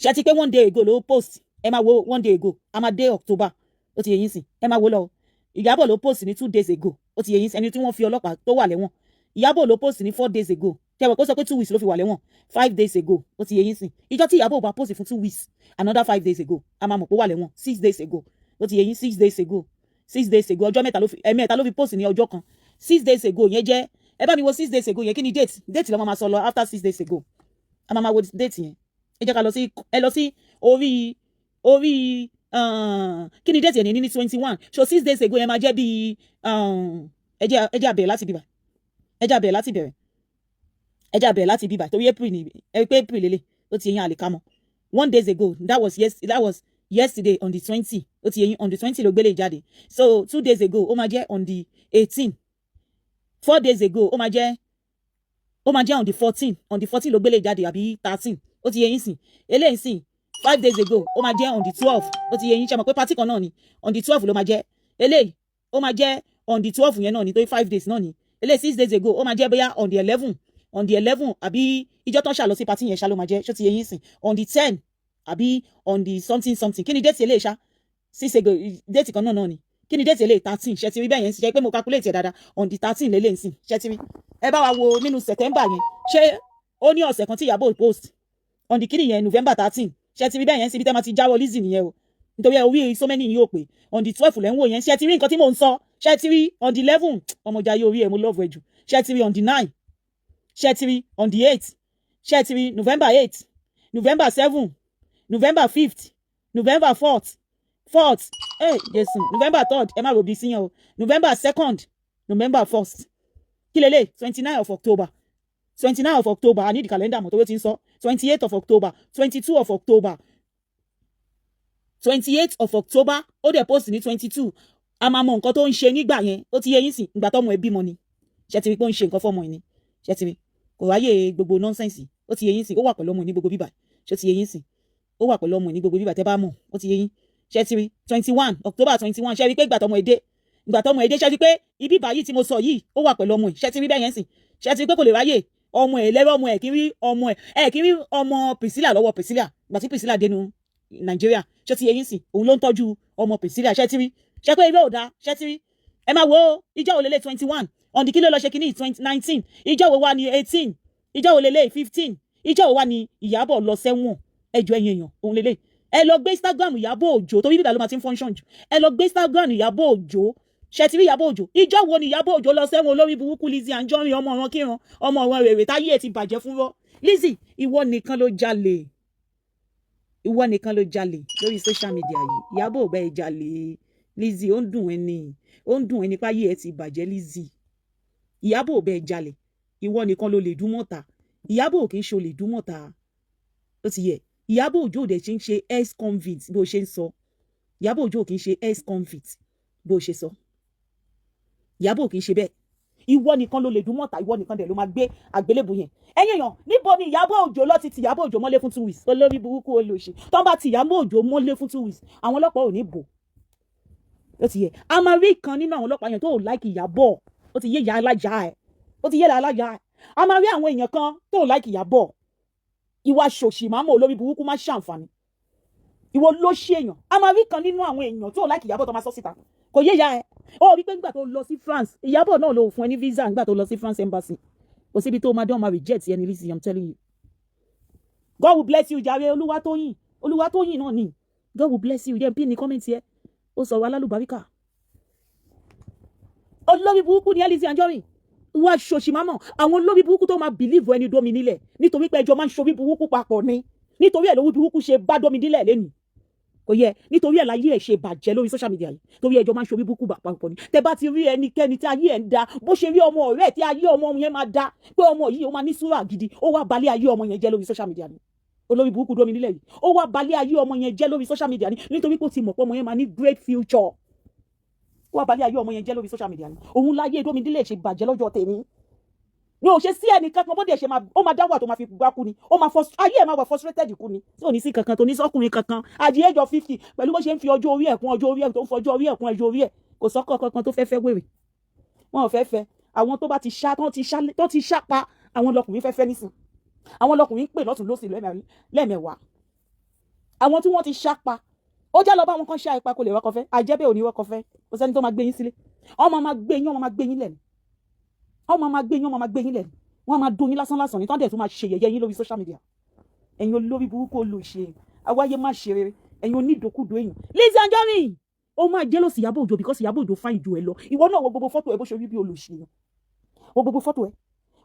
ṣé ti pé 1 day ago ló post ẹ máa wo 1 day ago a máa dé October ó ti yẹ yín sìn ẹ máa wo lọ Ìyábọ̀ ló post ní 2 days ago ó ti yẹ yín sìn ẹni tí wọ́n fi ọlọ́pàá tó wà lẹ́wọ̀n Ìyábọ̀ ló post ní 4 days ago tẹwọ kó sọ pé 2 weeks ló fi wà lẹ́wọ̀n 5 days ago ó ti yẹ yín sìn ìjọ tí Ìyábọ̀ bá post fún 2 weeks another 5 days ago a máa mọ̀ pé ó wà lẹ́wọ̀n 6 days ago ó ti yẹ yín 6 days ago 6 days ago ọjọ́ mẹ́ta ló fi post ní ọjọ́ kan 6 days ago yẹn jẹ́ ẹ bá mi wo 6 days ago yẹn kí ni date lọ́mọ máa sọ lọ after 6 days ago a máa wo date yẹn ẹ jẹ́ ká lọ sí orí kí ni date yẹn ní 21 so 6 days ago yẹn máa jẹ́ bíi ẹ jẹ́ àbẹ̀rẹ̀ láti bíbà ẹ jẹ́ àbẹ̀rẹ̀ láti bíbà torí April ni April lélẹ̀ ó ti yẹn àlèkámọ́ 1 days ago that was yesterday on the 20 ó ti yẹn on the 20 ló gbélé jáde so 2 days ago ó máa jẹ́ on the 18 4 days ago ó máa jẹ́ on the 14 ló gbélé jáde àbí 13 ó ti yẹ yín sìn eléyìí sìn 5 days ago ó máa jẹ́ on the 12 ó ti yẹ yín ṣe mọ̀ pé party kan náà ni on the 12 ló máa jẹ́ eléyìí ó máa jẹ́ on the 12 yẹn náà ni tó 5 days náà ni eléyìí 6 days ago ó máa jẹ́ bóyá on the 11 àbí ìjọ tán ṣà lọ sí party yẹn ṣá ló máa jẹ́ ṣó ti yẹ yín sìn on the 10 àbí on the something kí ni déètì eléyìí ṣá 6 ago déètì kan náà ni kí ni déètì eléyìí 13 ṣe ti rí bẹ́ẹ̀ yẹn ṣe pé mo calculate ẹ̀ dáadáa on the 13 lélẹ́yìn sìn ṣe ti rí ẹ bá wa wo nínú September yẹn ṣé ó ní ọ̀sẹ̀ kan tí Ìyábọ̀ post on the kini yẹn November 13 ṣe ti rí bẹ́ẹ̀ yẹn síbi tẹ́ máa ti jáwọ́ Lizzy nìyẹn o nítorí orí so many yìí ò pé on the 12 lẹ́ ń wò yẹn ṣe ti rí nǹkan tí mò ń sọ ṣe ti rí on the 11 ọmọjà yìí orí ẹ̀ mo love ẹ̀ jù ṣe ti rí on the 9 ṣe ti rí on the 8 ṣe ti rí November 8 November 7 November 5th November 4th Jason November 3rd ẹ má rò bí sí yẹn o November 2nd November 1st kí lélẹ̀ 29 of October 29 of October I need the calendar mọ̀ tó wé ti ń sọ 28 of October 22 of October 28 of October ó dẹ̀ post ní 22 a máa mọ nǹkan tó ń ṣe nígbà yẹn ó ti yẹ yín sìn ìgbà tọ́mọ ẹ bímọ ni ṣe ti rí pé ó ń ṣe nǹkan fọ́mọ ẹ ni ṣe ti rí kò ráyè gbogbo nọ́nsẹ̀nsì ó ti yẹ yín sìn ó wà pẹ̀lú ọmọ ẹ ní gbogbo bíbà ṣe ti yẹ yín sìn ó wà pẹ̀lú ọmọ ẹ ní gbogbo bíbà tẹ́ bá mọ̀ ó ti yẹ yín ṣe ti rí 21 October 21 ṣe rí pé ìgbà tọ́mọ ẹ dé ṣe rí pé ibi báyìí tí mo sọ yìí ó wà pẹ̀lú ọmọ ẹ ṣe ti rí bẹ́ẹ̀ yẹn sìn ṣe ti rí pé kò lè ráyè ọmọ ẹ lẹ́rọ ọmọ ẹ kí rí ọmọ Priscilla lọ́wọ́ Priscilla ìgbà tí Priscilla dénú Nàìjíríà ṣé ti yẹ yín sìn òun ló ń tọ́jú ọmọ Priscilla ṣé ti rí ṣé pé ilé ò dá ṣé ti rí ẹ máa wo ìjọ òlélẹ̀ 21 on the kilo lọ ṣe kínní 19 ìjọ wo wá ní 18 ìjọ wo lélẹ̀ 15 ìjọ wo wà ní Ìyábọ̀ lọ sẹ́wọ̀n ẹjọ́ ẹ̀yìn èèyàn òun lélẹ̀ ẹ lọ gbé Instagram Ìyábọ̀ Òjó torí bíbá ló máa ti ń function jù ẹ lọ gbé Instagram Ìyábọ̀ Òjó ṣètìrí Ìyábọ̀ Òjó ìjọ wo ni Ìyábọ̀ Òjó lọ sẹ́wọ̀n olórí burúkú Lizzy Anjorin ọmọ ọ̀ràn kíran ọmọ ọ̀ràn rèrè táyé ẹ̀ ti bàjẹ́ fún rọ́ Lizzy ìwọ nìkan ló jalè lórí social media yìí Ìyábọ̀ ò bá ẹ jalè Lizzy ó ń dùn ẹni páyé ẹ̀ ti bàjẹ́ Lizzy Ìyábọ̀ ò bá ẹ jalè ìwọ nìkan ló lè dún mọ́ta Ìyábọ̀ ò kì í ṣe olè dún mọ́ta ó ti yẹ Ìyábọ̀ Òjó dẹ̀ ṣe ń ṣe ex convict bó ṣe ń sọ Ìyábọ̀ Òjó kì í ṣe ex convict bó ṣe sọ Ìyábọ̀ kì í ṣe bẹ́ẹ̀ ìwọ nìkan ló lè dún mọ́ta ìwọ nìkan dẹ̀ ló máa gbé àgbélébù yẹn ẹ̀yin èèyàn níbo ni Ìyábọ̀ Òjó lọ ti Ìyábọ̀ Òjó mọ́lé fún 2 weeks olórí burúkú olóṣè tó ń bá ti Ìyábọ̀ Òjó mọ́lé fún 2 weeks àwọn ọlọ́pàá ò ní bò ó ti yẹ a máa rí kan nínú àwọn ọlọ́pàá yẹn tó ò láìkì Ìyábọ̀ ó ti yé ìyá alájà ẹ̀ a máa rí àwọn èèyàn kan tó ò láìkì Ìyábọ̀ ìwà ṣòṣì máa mọ olórí burúkú má ṣàǹfààní ìwọ ló ṣe èèyàn a máa rí kan nínú àwọn èèyàn tó ò láìkì Ìyábọ̀ tó máa sọ síta kò yé ìyá ẹ ó rí pé nígbà tó lọ sí France Ìyábọ̀ náà ló fún ẹ ní visa nígbà tó lọ sí France embassy kò síbi tó máa dán máa reject ẹni Lizzy I'm telling you God will bless you jàre Olúwatóyìn náà ni God will bless you yẹn bí ní kọ́mẹ́ntì ẹ ó sọ wa lálùbáríkà olórí burúkú ni Lizzy Anjorin wá ṣòṣì mámọ̀ àwọn olórí burúkú tó máa believe ẹni dómi nílẹ̀ nítorí pé ẹjọ́ máa ń ṣorí burúkú papọ̀ ni nítorí ẹ̀ lórí burúkú ṣe bá dómi nílẹ̀ lẹ́nu kò yẹ nítorí ẹ̀ láyé ẹ̀ ṣe bàjẹ́ lórí social media yìí torí ẹjọ́ máa ń ṣorí burúkú papọ̀ ni tẹ bá ti rí ẹnikẹ́ni tí ayé ẹ̀ ń da bó ṣe rí ọmọ ọ̀rẹ́ tí ayé ọmọ yẹn máa da pé ọmọ yìí ó máa ní súrà gidi ó wá balẹ̀ ayé ọmọ yẹn jẹ́ lórí social media ni olórí burúkú dómi nílẹ̀ yìí ó wá balẹ̀ ayé ọmọ yẹn jẹ́ lórí social media ni nítorí pé ó ti mọ̀ pé ọmọ yẹn máa ní great future wá balẹ̀ ayé ọmọ yẹn jẹ́ lórí social media ni òun láyé dómi nílẹ̀ ṣe bàjẹ́ lọ́jọ́ tèmi ni o ṣe sí ẹnì kankan bó dẹ̀ ṣe máa ó máa dáwà tó máa fi gbá kú ni ó máa ayé ẹ̀ máa wà frustrated kú ni tí ò ní sí kankan tó ní sọ́kùnrin kankan at the age of 50 pẹ̀lú bó ṣe ń fi ọjọ́ orí ẹ̀ kún ọjọ́ orí ẹ̀ tó ń fọjọ́ orí ẹ̀ kún ọjọ́ orí ẹ̀ kò sọ́kọ̀ kankan tó fẹ́ wèrè wọn ò fẹ́ àwọn tó bá ti ṣá tó ti ṣá pa àwọn lọkùnrin fẹ́ nísìn àwọn lọkùnrin ń pè lọ́tún lósì lẹ́mẹ̀wàá àwọn tí wọ́n ti ṣá pa ó já lọ bá wọn kan ṣá ipa kò lè wọ́kọ̀ fẹ́ àjẹ́bẹ̀ ò ní wọ́kọ̀ fẹ́ kò sẹ́ni tó máa gbé yín sílé ọmọ máa gbé yín lẹ̀ wọ́n máa dún yín lásán ní tán dẹ̀ tó máa ṣe yẹ̀yẹ́ yín lórí social media ẹ̀yin olórí burúkú olóṣè àwáyé má ṣe rere ẹ̀yin onídòkúdò èèyàn Lizzy Anjorin ó máa jẹ́ lọ sí Ìyábọ̀ Òjó because Ìyábọ̀ Òjó fáìn ju ẹ lọ ìwọ náà wo gbogbo fọ́tò ẹ bó ṣe rí bí olóṣè yẹn wo gbogbo fọ́tò ẹ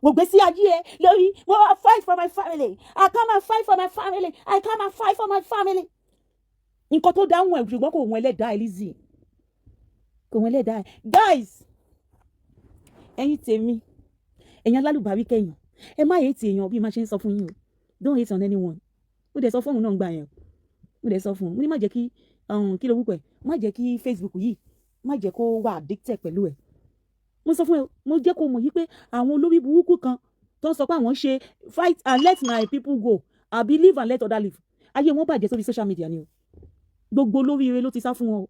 wo gbé sí ayé ẹ lórí mo wá fight for my family I come and fight for my family I come and fight for my family nǹkan tó dáhùn ẹ̀ ṣùgbọ́n kò wọ́n ẹlẹ́dàá ẹ Lizzy kò wọ́n ẹlẹ́dàá ẹ guys ẹ̀yin tèmi ẹ̀yin alálùbárí kẹ́yìn ẹ má hate èèyàn bí ma ṣe ń sọ fún yín o don't hate on anyone ó dẹ̀ sọ fún òun náà gbà yẹn ó dẹ̀ sọ fún òun ó ní má jẹ́ kí kí ló wúpẹ̀ má jẹ́ kí Facebook yìí má jẹ́ kó wà addicted pẹ̀lú ẹ̀ mo sọ fún ẹ mo jẹ́ kó mọ̀ yí pé àwọn olórí burúkú kan tó ń sọ pé àwọn ṣe fight and let my people go àbí live and let other live ayé wọn bàjẹ́ sórí social media ni o gbogbo olóríire ló ti sá fún wọn o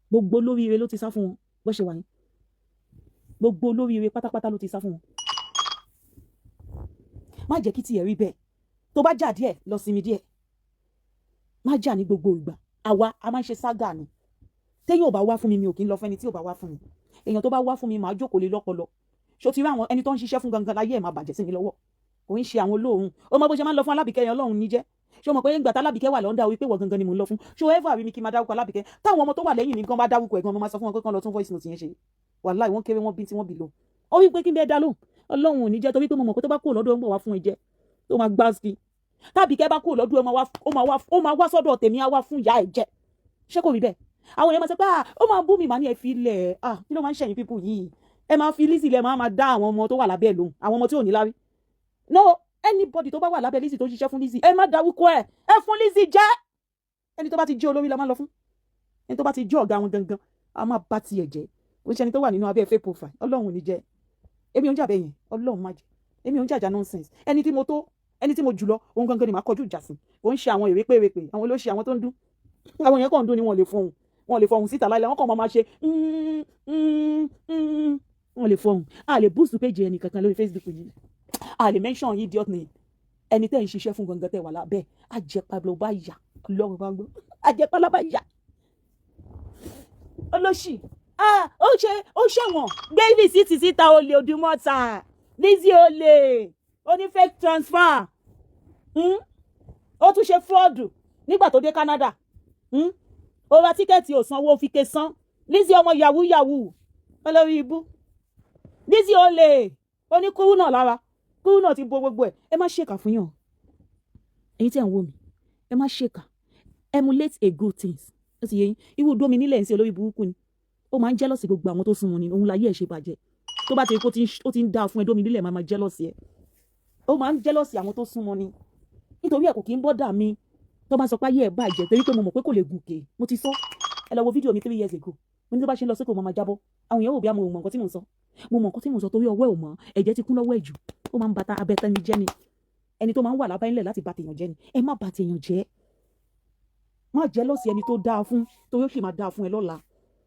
gbogbo olóríire ló ti sá fún wọn bó ṣe wà yẹn gbogbo olóríire pátápátá ló ti sá fún wọn má jẹ́ kí tiẹ̀ rí bẹ́ẹ̀ tó bá jà díẹ̀ lọ sinmi díẹ̀ má jà ní gbogbo ìgbà àwa a máa ń ṣe ságà ni téèyàn ò bá wá fún mi ò kí ń lọ fẹ́ni tí ò bá wá fún mi èèyàn tó bá wá fún mi màá jókòó lé lọ́pọlọ ṣó ti rí àwọn ẹni tó ń ṣiṣẹ́ fún gangan láyé ẹ̀ máa bàjẹ́ sí mi lọ́wọ́ kò ń ṣe àwọn olóòórùn ó mọ bó ṣe máa ń lọ fún Alábìkẹ́ yẹn Ọlọ́run ní jẹ́ ṣé o mọ̀ pé ìgbà tá Alábìkẹ́ wà lọ́ndà wípé wọ̀ gangan ni mò ń lọ fún ṣé o ever rí mi kí n máa dárúkọ Alábìkẹ́ táwọn ọmọ tó wà lẹ́yìn mi gan bá dárúkọ ẹ̀gbọ́n mo máa sọ fún wọn pé kán lọ tún voice note yẹn ṣe wàláì wọ́n kéré wọ́n bí tí wọ́n bì lò ó wí pé kí n bẹ́ẹ̀ dá lóhùn Ọlọ́run ò ní jẹ́ torí pé mo mọ̀ pé tó bá kúrò lọ́dọ̀ ó ń bọ̀ wá fún ẹ jẹ́ tó máa gbá sí tàbíkẹ́ bá kúrò lọ́dọ̀ ó máa wá sọ́dọ̀ tèmi á wá fún ìyá ẹ̀ jẹ́ ṣé kò rí bẹ́ẹ̀ àwọn èèyàn máa sọ pé ó máa bú mi màá ní ẹ fi ilẹ̀ kí ló máa ń ṣẹ̀yìn pípù yìí ẹ máa fi Lizzy lẹ̀ máa dá àwọn ọmọ tó wà lábẹ́ lóhùn àwọn ọmọ tí ò ní lárí no anybody tó bá wà lábẹ́ Lizzy tó ṣiṣẹ́ fún Lizzy ẹ má dáwúkọ ẹ fún Lizzy jẹ́ ẹni tó bá ti jẹ́ olórí la máa lọ fún ẹni tó bá ti jẹ́ ọ̀gá wọn gangan a máa bá tiẹ̀ jẹ́ ó ṣe ẹni tó wà nínú abẹ́ fake profile Ọlọ́run ò ní jẹ́ èmi ò ń jà bẹ́ẹ̀ yẹn Ọlọ́run má jẹ́ èmi ò ń jàjà nonsense ẹni tí mo jùlọ òun gangan ni màá kọjú ìjà sí kò ń ṣe àwọn ìrépèrèpè àwọn olóṣì àwọn tó ń dún àwọn yẹn kàn ń dún ni wọn lè fọhùn síta láìláì wọn kàn máa ṣe wọn lè fọhùn a lè boost page ẹnì kankan lórí Facebook yìí a lè mention idiot name ẹni tẹ́ ń ṣiṣẹ́ fún gangan tẹ́ wà lábẹ́ àjẹpàlọ́ bá yà Ọlọ́run bá gbọ́ àjẹpàlọ́ bá yà olóṣì ó ṣẹ̀wọ̀n gbé rìsíìtì síta olè Odùmọ̀tà Lizzy olè ó ní fake transfer ó tún ṣe fraud nígbà tó dé Canada ó ra tíkẹ́ẹ̀tì ò sanwó fi ké san Lizzy ọmọ yahoo yahoo olórí ibú Lizzy ó lè ó ní kúrú náà lára kúrú náà ti bo gbogbo ẹ̀ ẹ má ṣèkà fún yàn ẹ̀yin tí ẹ̀ ń wò mí ẹ má ṣèkà emulate a good things ó ti yẹ yín irú domi nílẹ̀ ń sí olórí burúkú ni ó máa ń jẹ́lọ́sì gbogbo àwọn tó súnmọ́ ni òun láyé ẹ̀ ṣe bàjẹ́ tó bá ti rí pé ó ti ń dáa fún ẹ domi nílẹ̀ máa jẹ́lọ́sì ẹ̀ ó máa ń jẹ́lọ́sì àwọn tó súnmọ́ ni nítorí ẹ̀ kò kí ń bọ́dà mi tó bá sọ pé ayé ẹ̀ bàjẹ́ torí pé mo mọ̀ pé kò lè gùn kè mo ti sọ ẹ lọ wo fídíò mi 3 years ago mo ní tó bá ṣe ń lọ sókè mo máa jábọ́ àwọn èèyàn wò bí mo mọ̀ nǹkan tí mò ń sọ mo mọ̀ nǹkan tí mò ń sọ torí ọwọ́ ẹ̀ ò mọ̀ ẹ̀jẹ̀ ti kún lọ́wọ́ ẹ̀ jù ó máa ń bata abẹ́tẹ́ni jẹ́ ni ẹni tó máa ń wà lábáyínlẹ̀ láti bà tèèyàn jẹ́ ni ẹ má bà tèèyàn jẹ́ má jẹ́lọ́sì ẹni tó dáa fún torí ó sì máa dáa fún ẹ lọ́la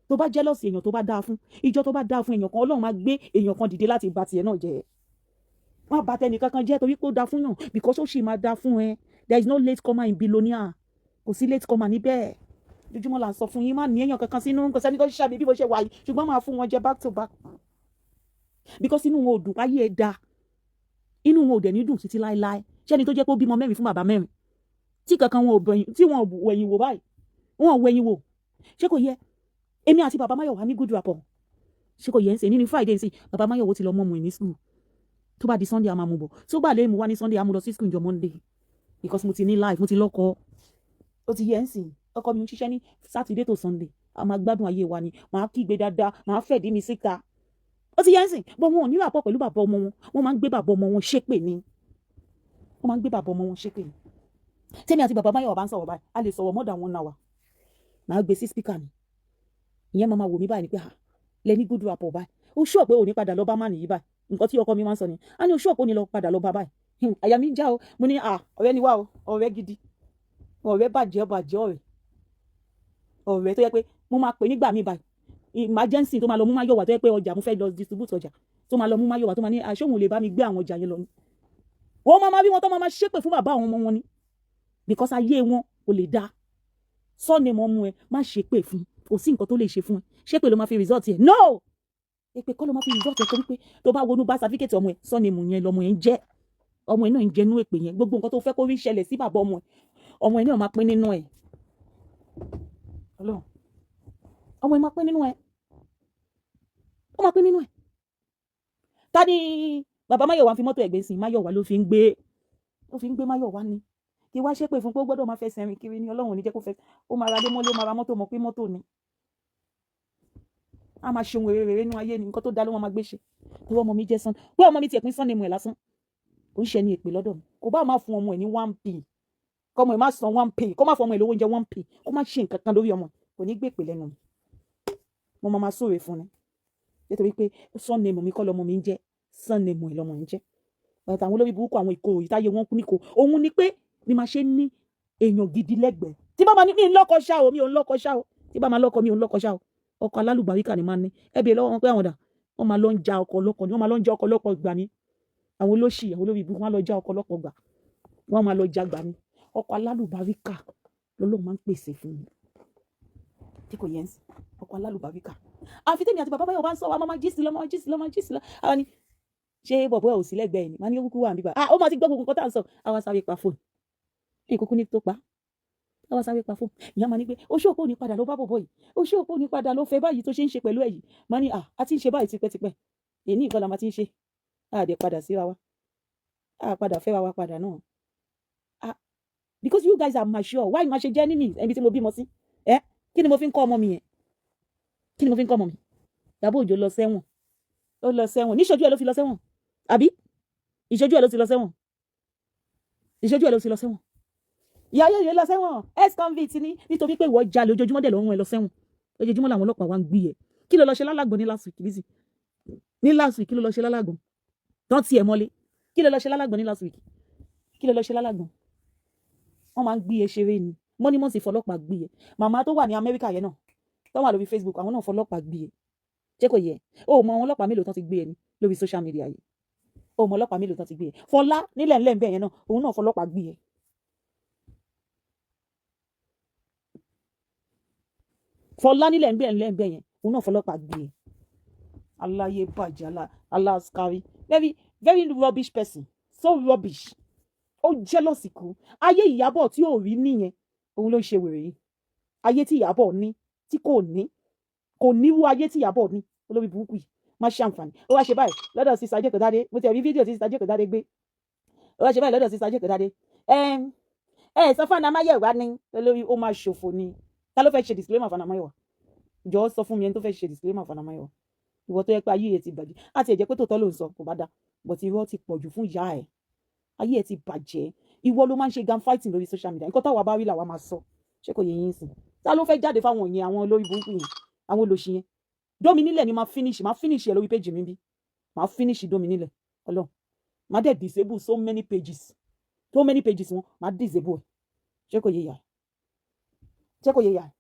tó bá jẹ́lọ́sì èèyàn tó bá dáa fún ìjọ tó bá dáa fún èèyàn kan Ọlọ́run máa gbé èèyàn kan dìde láti bà tiẹ̀ náà jẹ́ má bà tẹnì kankan jẹ́ torí pé ó dáa fún yàn because ó sì máa dáa fún ẹ there is no late comer in billionaire kò sí late comer níbẹ̀ lójúmọ́ là ń sọ fún yín má ní èèyàn kankan sínú kò sẹ́ni tó ṣiṣẹ́ mi bí mo ṣe wà yìí ṣùgbọ́n máa fún wọn jẹ back to back because inú wọn ò dùn ayé ẹ da inú wọn ò dẹ̀ ní dùn títí láéláé ṣẹ́ni tó jẹ́ pé ó bímọ 4 fún bàbá 4 tí kankan wọn ò bẹ̀yìn tí wọn ò wẹ̀yìn wò báyìí wọn ò wẹ̀yìn wò ṣé kò yẹ èmi àti bàbá Máyọ̀wá ní good rapport ṣé kò yẹ ń sè nínú Friday sí bàbá Máyọ̀wá ti lọ mọ́ mu ní school tó bá di Sunday a máa mú bọ̀ tó gbà lé mu wá ní Sunday a mú lọ sí school jọ Monday because mo ti ní life mo ti lọ́kọ ó ti yẹ ń sìn ọkọ mi ń ṣiṣẹ́ ní Saturday to Sunday a máa gbádùn ayé wa ni màá kígbe dáadáa màá fẹ̀dí mi síta ó ti yẹ ń sìn bọ́ wọn ò ní rapport pẹ̀lú bàbá ọmọ wọn wọ́n máa ń gbé bàbá ọmọ wọn ṣépè ni wọ́n máa ń gbé bàbá ọmọ wọn ṣépè ni tèmi àti bàbá Máyọ̀wá bá ń sọ̀rọ̀ báyìí a lè sọ̀rọ̀ more than 1 hour màá gbé sí speaker ni ìyẹn máa wò mí báyìí ni pé lẹ ní good rapport báyìí ó ṣọ́ pé òní padà lọ bá má nìyí báyìí nǹkan tí ọkọ mi máa ń sọ ni a ní ó ṣọ́ pé òní lọ padà lọ bá báyìí àyà mi ń já o mo ní ọ̀rẹ́ ni wá o ọ̀rẹ́ gidi ọ̀rẹ́ bàjẹ́ ọ̀rẹ́ tó yẹ pé mo máa pè nígbà mi báyìí emergency tó máa lọ mú Máyọ̀wá tó yẹ pé ọjà mo fẹ́ lọ distribute ọjà tó máa lọ mú Máyọ̀wá tó máa ní aṣóhun lè bá mi gbé àwọn ọjà yẹn lọ ni wọ́n máa rí wọn tó máa ṣépè fún bàbá àwọn ọmọ wọn ni because ayé wọn kò lè dá sọ́ọ̀nì mọ́ mú ẹ má ṣépè fún kò sí nǹkan tó lè ṣe fún ẹ ṣépè ló máa fi result yẹ no èpè kọ́ ló máa fi result yẹ torí pé tó bá wọnú bá certificate ọmọ ẹ sọ́ọ̀nì mú yẹn lọmọ yẹn jẹ́ ọmọ ẹ náà ń jẹnú èpè yẹn gbogbo nǹkan tó fẹ́ kó rí ṣẹlẹ̀ sí bàbá ọmọ ẹ náà máa pín nínú ẹ ọmọ ẹ máa pín nínú ẹ ó máa pín nínú ẹ ta ni bàbá Máyọ̀wá fi mọ́tò ẹ̀gbẹ́ sí Máyọ̀wá ló fi ń gbé Máyọ̀wá ni kí wá ṣépè fún pé ó gbọ́dọ̀ máa fẹsẹ̀ rìn kiri ni Ọlọ́run ò ní jẹ́ kó fẹ́ ó máa ra lé mọ́lé ó máa ra mọ́tò mọ̀ pé mọ́tò ni a máa ṣe ohun rere nínú ayé ni nǹkan tó dá ló máa gbé ṣe pé ọmọ mi jẹ́ sán pé ọmọ mi ti ẹ̀pín sánni mu ẹ̀ lásán kò ń ṣe ní èpè lọ́dọ̀ mi kò bá máa fún ọmọ ẹ̀ ní 1p kọ́mọ ẹ̀ má san 1p kó má fún ọmọ ẹ̀ lówó oúnjẹ 1p kó má ṣe nǹkan kan lórí ọmọ kò ní gbé èpè lẹ́nu mi mo máa sóre fún ni nítorí pé sánni mu mi kọ́ lọ́mọ mi ń jẹ́ sánni mu ẹ̀ lọ́mọ ń jẹ́ ọ̀tà àwọn olórí burúkú àwọn ìkorò ìtayé wọn kú níko òun ni pé ni máa ṣe ní èèyàn gidi lẹ́gbẹ̀ẹ́ tí bá máa ní mi ń lọ́kọ ṣá o mi ò ń lọ́kọ ṣá o tí bá máa lọ́kọ mi ò ń lọ́kọ ṣá o ọkọ alálùbáríkà ni máa ní ẹbí lọ́wọ́ wọn pé àwọn dà wọ́n máa lọ ń ja ọkọ lọ́kọ ni wọ́n máa lọ ń ja ọkọ lọ́kọ gbà ní àwọn olóṣì àwọn olórí ibùkún wọn lọ já ọkọ lọ́kọ gbà wọ́n máa lọ já gbà ní ọkọ alálùbáríkà lọ́lọ́run máa ń pèsè fún mi tí kò yẹn sí ọkọ alálùbáríkà àfi tèmi àti bàbá Máyọ̀wá bá ń sọ wa máa jí sí lọ àwọn ni ṣé bọ̀bọ̀ ẹ̀ ò sí lẹ́gbẹ̀ẹ́ ni máa ní kúkú wà níbà ó máa ti gbọ́ gbogbo nǹkan tá à ń sọ àwa sáré pa fóònù ìkókó ní tó pa àwa sáré pa fóònù ìyá máa ní pé oṣù òpó ní padà ló bá bọ̀bọ̀ yìí oṣù òpó ní padà ló fẹ́ báyìí tó ṣe ń ṣe pẹ̀lú ẹ̀ yìí máa ní a ti ń ṣe báyìí tipẹ́tipẹ́ èyí ní ìkọlà máa ti ń ṣe àdẹ padà síra wa padà fẹ́ra wa padà náà because you guys are mature why máa ṣe jẹ́ enemies ẹbí tí mo bímọ sí kí ni mo fi ń kọ́ ọmọ mi yẹn kí ni mo fi ń kọ́ ọmọ mi Ìyábọ̀ Òjó lọ sẹ́wọ̀n ó lọ sẹ́wọ̀n níṣojú ẹ̀ ló fi lọ sẹ́wọ̀n àbí ìṣojú ẹ̀ ló ti lọ sẹ́wọ̀n ìyá yẹ̀yẹ̀ lọ sẹ́wọ̀n ex-convict ni nítorí pé ìwọ jalè ojoojúmọ́ dẹ̀ lọ́rùn ẹ̀ lọ sẹ́wọ̀n ojoojúmọ́ làwọn ọlọ́pàá wa ń gbé ẹ̀ kí ló lọ ṣe lálàgbọ̀n ní last week Lizzy ní last week kí ló lọ ṣe lálàgbọ̀n tán tiẹ̀ mọ́lé kí ló lọ ṣe lálàgbọ̀n ní last week kí ló lọ ṣe lálàgbọ̀n wọ́n máa ń gbé ẹ ṣeré ni mọ́nímọ́sì fọlọ́pàá gbé ẹ màmá tó wà ní Amẹ́ríkà yẹn náà tó wà lórí Facebook àwọn náà fọlọ́pàá gbé ẹ ṣé kò yẹ o mọ àwọn ọlọ́pàá mélòó tán ti gbé ẹ ní lórí social media yìí o mọ ọlọ́pàá mélòó tán ti gbé ẹ Fọlá nílẹ̀ ńlẹ̀ ńbẹ̀ yẹn náà òun náà fọlọ́pàá gbé ẹ Fọlá nílẹ̀ ńbẹ̀ yẹn òun náà fọlọ́pàá gbé ẹ aláyé bàjẹ́ aláskari very very rubbish person so rubbish. Ó jealous kú. Ayé Ìyábọ̀ tí ò rí nìyẹn. Òun ló ń ṣe wèrè yìí. Ayé tí Ìyábọ̀ ní tí kò níwú ayé tí Ìyábọ̀ ní. Olórí burúkú yìí má ṣe àǹfààní. Ó wá ṣe báyìí lọ́dọ̀ sí Sajẹ́ Kòdádé. Mo ti rí fídíò tí Sajẹ́ Kòdádé gbé. Ó wá ṣe báyìí lọ́dọ̀ sí Sajẹ́ Kòdádé. Sọ fún Anamáyẹ̀wá ní olórí ó máa ṣòfò ni. Ta ló fẹ́ ṣe disclaimer fún Anamáyẹ̀wá? Jọ̀ọ́ sọ fún mi ẹni tó fẹ́ ṣe disclaimer fún Anamáyẹ̀wá. Ìwọ tó yẹ pé ayé ẹ ti bàjẹ́. Àti ẹ̀jẹ̀ pé tòótọ́ ló ń sọ kò bá dá. But irọ́ ti pọ̀jù fún ìyá ẹ̀. Ayé ẹ ti bàjẹ́. Ìwọ ló máa ń ṣe gang fighting lórí social media. Nǹkan táwa bá rí làwa máa sọ. Ṣé kò yẹ yín sìn? Ta ló fẹ́ jáde fáwọn yẹn àwọn olórí burúkú yẹn? Àwọn olóṣì yẹn. Dómi nílẹ̀ ni máa finish ẹ lórí page mi bí. Máa finish Dómi nílẹ̀. Ọlọ́run. Máa dẹ̀ disable so many pages wọn. Máa disable ẹ̀. Ṣé kò yẹ yà?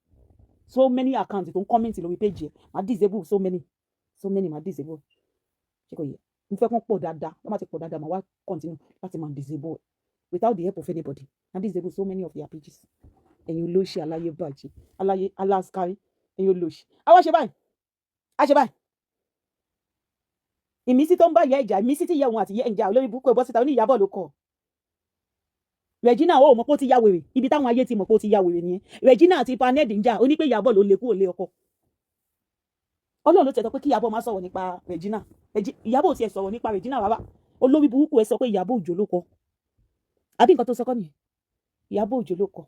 So many accounts tó ń comment lórí page ẹ̀. Máa disable so many máa disable. Ṣé kò yẹ? Mo fẹ́ kán pọ̀ dáadáa. Wọ́n máa ti pọ̀ dáadáa. Máa wá continue láti máa disable ẹ̀. Without the help of anybody. Máa disable so many of their pages. Ẹ̀yin olóṣì aláyé bàjẹ́. Aláṣkárí. Ẹ̀yin olóṣì. A ṣe báyìí. Ìmísí tó ń bá ìyá ìjà, ìmísí tí ìyá òun àti ìyá ìjà olórí burúkú ẹ̀bọ́ síta ó ní Ìyábọ̀ ló kọ̀. Regina ó mọ̀ pé ó ti ya wèrè. Ibi táwọn ayé ti mọ̀ pé ó ti ya wèrè nìyẹn. Regina àti Paned ń jà ó ní pé Ìyábọ̀ ló lè kúrò lé ọkọ. Ọlọ́run ló tẹ̀tọ́ pé kí Ìyábọ̀ má sọ̀rọ̀ nípa Regina. Ìyábọ̀ ò tiẹ̀ sọ̀rọ̀ nípa Regina rárá. Olórí burúkú ẹ sọ pé Ìyábọ̀ Òjó ló kọ̀. Àbí nǹkan tó sọ kọ́ nìyẹn. Ìyábọ̀ Òjó ló kọ̀.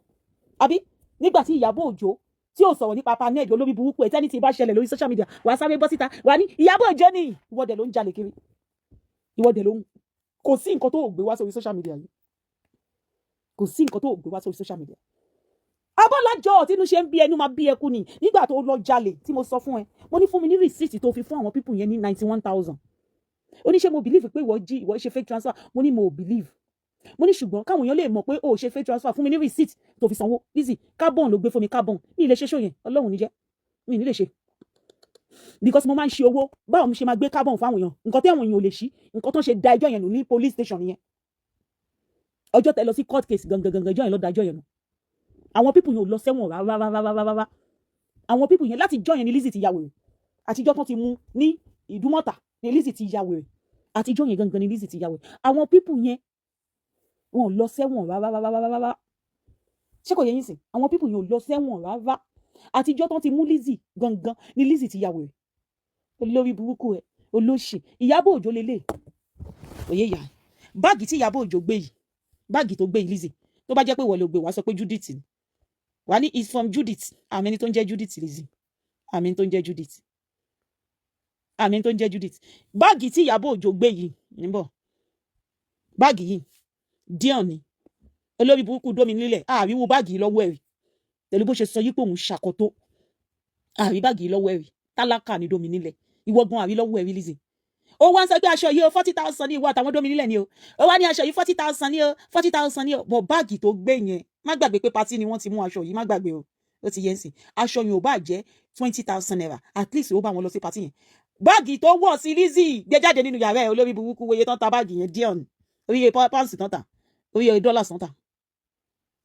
Àbí nígbà tí Ìyábọ̀ Òjó tí ò sọ̀rọ̀ nípa Paned olórí burúkú ẹ tẹ́ni tí bá ṣẹlẹ̀ lórí social media wàá sáré bọ́ síta wàá ní Ìyábọ̀ Òjó ni ìwọ́dẹ̀ ló ń jalè kiri. Ìwọ́dẹ̀ ló ń kò sí nǹkan tó gbé wá sórí social media yìí. Kò sí nǹkan tó gbé wá sórí social media. Abọ́lájọ́ tínú ṣe ń bí ẹnu máa bí ẹkú ni nígbà tó lọ jalè tí mo sọ fún ẹ. Mo ní fún mi ní receipt tó fi fún àwọn people yẹn ní 91,000. Ó ní ṣé mo believe pé ìwọ ṣe fake transfer. Mo ní mo believe. Mo ní ṣùgbọ́n káwọn èèyàn lè mọ̀ pé o ṣe fake transfer fún mi ní receipt tó fi sanwó. Lizzy carbon ló gbé fún mi carbon. Mi lè ṣe show yẹn. Ọlọ́run ní jẹ́. Mi ní lè ṣe. Because mo máa ń ṣe owó. Báwo mo ṣe máa gbé carbon fún àwọn èèyàn? Nǹkan tí àwọn èèyàn ò lè ṣí. Nǹkan tó ń ṣe da ẹjọ́ yẹn nù ní police station yẹn. Ọjọ́ tẹ́ lọ sí court case gangan ẹjọ́ yẹn ló da ẹjọ́ yẹn nù. Àwọn people yẹn ò lọ sẹ́wọ̀n rárá. Àwọn people yẹn láti jọ́ yẹn ni Lizzy ti ya wèrè. Àtijọ́ tán ti mú ní Ìdúmọ̀tà ni Lizzy ti ya wèrè. Àtijọ́ yẹn gangan ni Lizzy ti ya wèrè. Àwọn people yẹn wọn ò lọ sẹ́wọ̀n rárá. Ṣé kò yẹ yín sìn? Àwọn people yẹn ò lọ sẹ́wọ̀n rárá. Àtijọ́ tán ti mú Lizzy gangan ni Lizzy ti ya wèrè. Olórí burúkú ẹ olóṣì. Ìyábọ̀ Òjó lélẹ̀. Òye yà. Báàgì tí Ìyábọ̀ Òjó gbé yìí. Báàgì tó gbé yìí Lizzy. Tó bá jẹ́ pé wọ́n ló gbé wá sọ pé Judith ni. Wà ní is from Judith. Àmì ẹni tó ń jẹ́ Judith Lizzy. Àmì ẹni tó ń jẹ́ Judith. Báàgì tí Ìyábọ̀ Òjó gbé yìí níbọ̀. Báàgì yìí Dion ni. Olórí burúkú Dómi nílẹ̀. Àríwó báàgì lọ́wọ́ ẹ̀rí. Pẹ̀lú bó ṣe sọ yí pé òun ṣàkótó. Àrí báàgì lọ́wọ́ ẹ̀rí. Tálákà ni Dómi nílẹ̀. Ìwọ gan àrí lọ́wọ́ ẹ̀rí Lizzy. Ó wá ń sọ pé aṣọ yìí o 40,000 ní ìwọ àtàwọn Dómi nílẹ̀ ni o. Ó wá ní aṣọ yìí 40,000 ní o 40,000 ní o. Bọ̀ báàgì tó gbé yẹn má gbàgbé pé pátí ni wọ́n ti mú aṣọ yìí má gbàgbé o. Ó ti yẹn sìn. Aṣọ yìí ò bá jẹ́ 20,000 naira. At least ó bá wọn lọ sí pátí yẹn. Báàgì tó wọ̀ sí Lizzy gbé jáde nínú yàrá ẹ̀ olórí burúkú wòye tán ta báàgì yẹn Dion. Oríye pounds tán ta. Oríye dollars tán ta.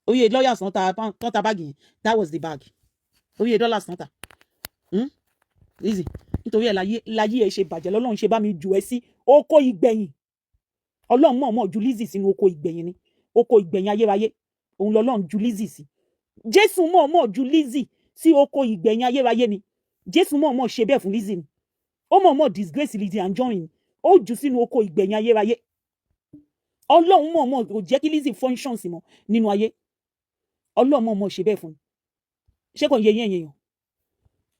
Oríye lawyers tán ta báàgì yẹn. That was the bag. Oríye dollars tán ta. Lizzy nítorí ẹ̀ láyé ẹ̀ ṣe bàjẹ́ lọ́lọ́run ṣe bá mi jù ẹ́ sí oko ìgbẹ̀yìn. Ọlọ́run mọ̀ọ́mọ̀ ju Lizzy sínú oko ìgbẹ̀yìn ni. Oko ìgbẹ̀yìn ayérayé. Òun lọ́lọ́run ju Lizzy sí. Jésù mọ̀ọ́mọ̀ ju Lizzy sí oko ìgbẹ̀yìn ayérayé ni. Jésù mọ̀ọ́mọ̀ ṣe bẹ́ẹ̀ fún Lizzy ni. Ó mọ̀ọ́mọ̀ disgrace Lizzy Anjorin. Ó jù sínú oko ìgbẹ̀yìn ayérayé. Ọlọ́run mọ̀ọ́mọ̀ kò jẹ́ kí Lizzy functions mọ́ nínú ayé. Ọlọ́run mọ̀ọ́mọ̀ ṣe bẹ́ẹ̀ fún ni. Ṣé kò yẹ yẹn yẹn?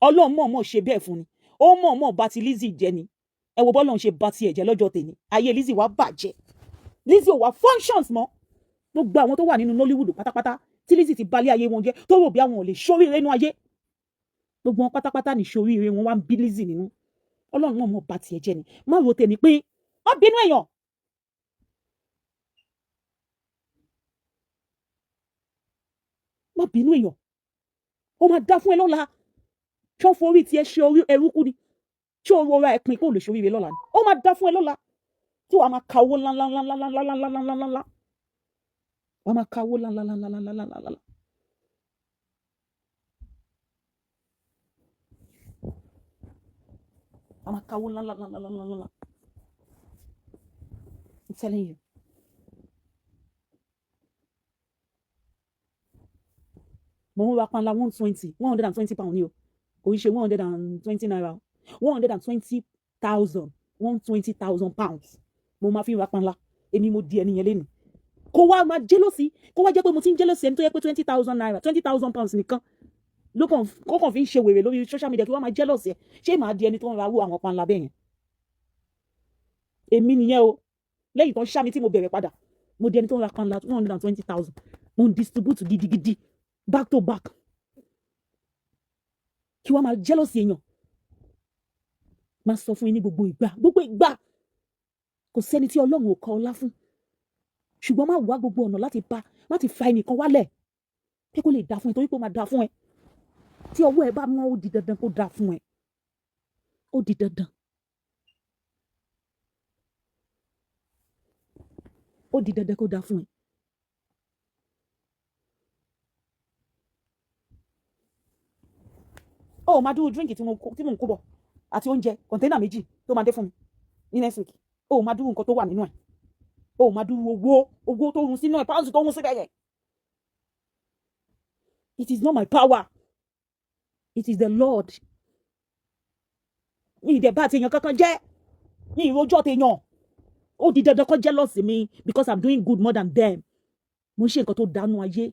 Ọlọ́run mọ̀ọ́mọ̀ ṣe bẹ́ẹ̀ fún ni. Ó mọ̀ọ́mọ̀ bá ti Lizzy jẹ́ ni. Ẹ wo bọ́lọ́run ṣe bá ti ẹ̀jẹ̀ lọ́jọ́ tèmi. Ayé Lizzy wá bàjẹ́. Lizzy ò wá functions mọ́. Gbogbo àwọn tó wà nínú Nollywood pátápátá tí Lizzy ti balẹ̀ ayé wọn jẹ́ tó rò bí àwọn ò lè ṣoríire nínú ayé. Gbogbo wọn pátápátá ní ṣoríire wọn wá ń bí Lizzy nínú. Ọlọ́run mọ̀ọ́mọ̀ bá ti ẹ̀jẹ̀ ni. Má ro tèmi pé má bínú èèyàn. Má bínú èèyàn. Ó máa dá fún ẹ lọ́la. Ṣé ó forí tí ẹ ṣe orí ẹrúkú ni? Ṣé ó rọra ẹ pin kó lè ṣoríire lọ́la ni? Ó máa dá fún ẹ lọ́la. Tí wàá máa ka owó ńláńláńláńláńláńláńláńláńláńláńlá. Wàá máa ka owó ńláńláńláńláńláńláńláńláńlá. Wàá máa ka owó ńláńláńláńláńláńláńláńlá. I'm telling you. mo ń ra panla 120 pound ni o kò í ṣe 120 naira 120,000 pounds mo máa fi ra panla èmi mo di ẹni yẹn lẹ́nu kó wá máa jealousy kó wá jẹ́ pé mo ti ń jealousy ẹni tó yẹ pé 20,000 naira 20,000 pounds nìkan ló kàn fi ń ṣe wèrè lórí social media kí wọ́n máa jealousy ẹ ṣé màá di ẹni tó ń ra owó àwọn panla bẹ́ẹ̀ yẹn èmi nìyẹn o lẹ́yìn tó ń ṣá mi tí mo bẹ̀rẹ̀ padà mo di ẹni tó ń ra panla 120,000 mo ń distribute gidigidi back to back kí wọ́n máa jealousy èèyàn máa sọ fún yín ní gbogbo ìgbà kò sẹ́ni tí Ọlọ́run ò kọ ọlá fún ṣùgbọ́n má wá gbogbo ọ̀nà láti fa ẹnìkan wálẹ̀ pé kó lè dá fún ẹ torí pé ó máa dá fún ẹ tí ọwọ́ ẹ bá mọ́ ó di dandan kó dá fún ẹ ó di dandan kó dá fún ẹ. ó máa dúró díríǹkì tí mo ń kó bọ̀ àti oúnjẹ kọ̀ǹténà 2 tó máa dé fún mi ní next week ó máa dúró nǹkan tó wà nínú ẹ̀ ó máa dúró owó tó run sínú ẹ̀ pounds tó run síbẹ̀ yẹn. It is not my power. It is the Lord. Mi ìdẹ̀ bá ti èèyàn kankan jẹ́ ní ìrojọ́ ti èèyàn ó di dandan kó jealous mi because I'm doing good more than them. Mo ń ṣe nǹkan tó dánú ayé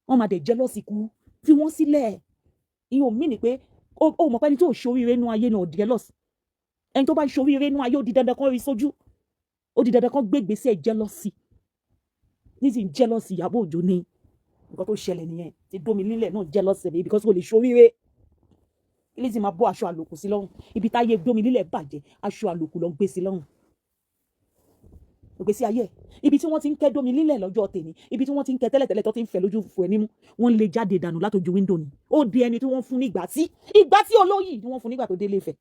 wọ́n máa dẹ̀ jealous kú fi wọ́n sílẹ̀ ìyẹn ò mí ni pé ó mọ̀ pé ẹni tó ṣoríire nú ayé ni ò jealous ẹni tó bá ń ṣoríire nú ayé ó di dandan kó rí sójú ó di dandan kó gbé ìgbésẹ̀ jealousy nísìnyí jealousy Ìyábọ̀ Òjó ní nǹkan tó ṣẹlẹ̀ nìyẹn ti dómi nílẹ̀ náà jealousy mi because kò lè ṣoríire Lizzy máa bọ́ aṣọ àlòkù sí lọ́rùn ibi táyé dómi nílẹ̀ bàjẹ́ aṣọ àlòkù ló ń gbé sí lọ́rùn ògbésí ayé ibi tí wọ́n ti ń kẹ́ dómi nílẹ̀ lọ́jọ́ tèmi ibi tí wọ́n ti ń kẹ́ tẹ́lẹ̀tẹ́lẹ̀ tó ti ń fẹ́ lójú fún ẹ nímú wọ́n lè jáde dànù látojú wíńdò ni ó di ẹni tí wọ́n fún nígbà tí olóyè ni wọ́n fún nígbà tó délé Ifẹ̀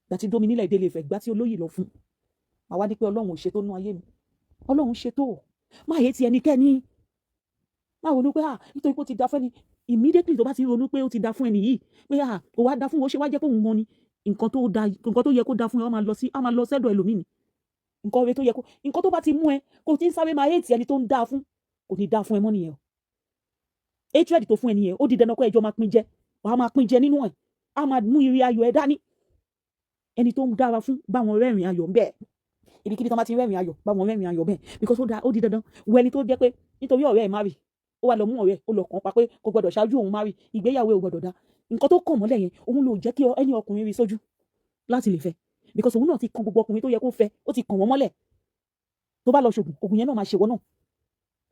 ìgbà tí dómi nílẹ̀ délé Ifẹ̀ ìgbà tí olóyè lọ fún àwa ní pé Ọlọ́run ò ṣètò nú ayé mi Ọlọ́run ṣètò má yé ti ẹnikẹ́ni má ronú pé nítorí pé ó ti da fún ẹni immediately tó bá ti ronú pé ó ti da fún ẹni yìí pé kò wá da fún wo ṣe wá jẹ́ pé òun mọ ni nǹkan tó yẹ kó da fún ẹ á máa lọ sẹ́dọ̀ ẹlòmíì ni nǹkan rẹ tó yẹ kó nǹkan tó bá ti mú ẹ kó ti ń sáré máa hate ẹni tó ń dáa fún kò ní dáa fún ẹ mọ́ nìyẹn o hatred tó fún ẹ nìyẹn ó di dandan kó ẹjọ́ máa pín jẹ wàá máa pín jẹ nínú ẹ á máa mú ire ayọ̀ ẹ dání ẹni tó ń dára fún báwọn rẹ́rìn ayọ̀ bẹ́ẹ̀ ibikíbi tó máa ti rẹ́rìn ayọ̀ báwọn rẹ́rìn ayọ̀ bẹ́ẹ̀ because ó di dandan wo ẹni tó jẹ́ pé nítorí ọ̀rẹ́ ẹ̀ má rí ó wá lọ mú ọ̀rẹ́ ó lọ kàn pa pé kò gbọdọ̀ ṣáájú òun má rí ìgbéyàwó ò gbọdọ̀ dá nǹkan tó kàn mọ́lẹ̀ yẹn òun ló jẹ́ kí ẹni ọkùnrin rí sójú láti lè fẹ́ because òun náà ti kan gbogbo ọkùnrin tó yẹ kó fẹ́ ó ti kàn wọ́n mọ́lẹ̀ tó bá lọ ṣògùn ògùn yẹn náà máa ṣe ìwọ náà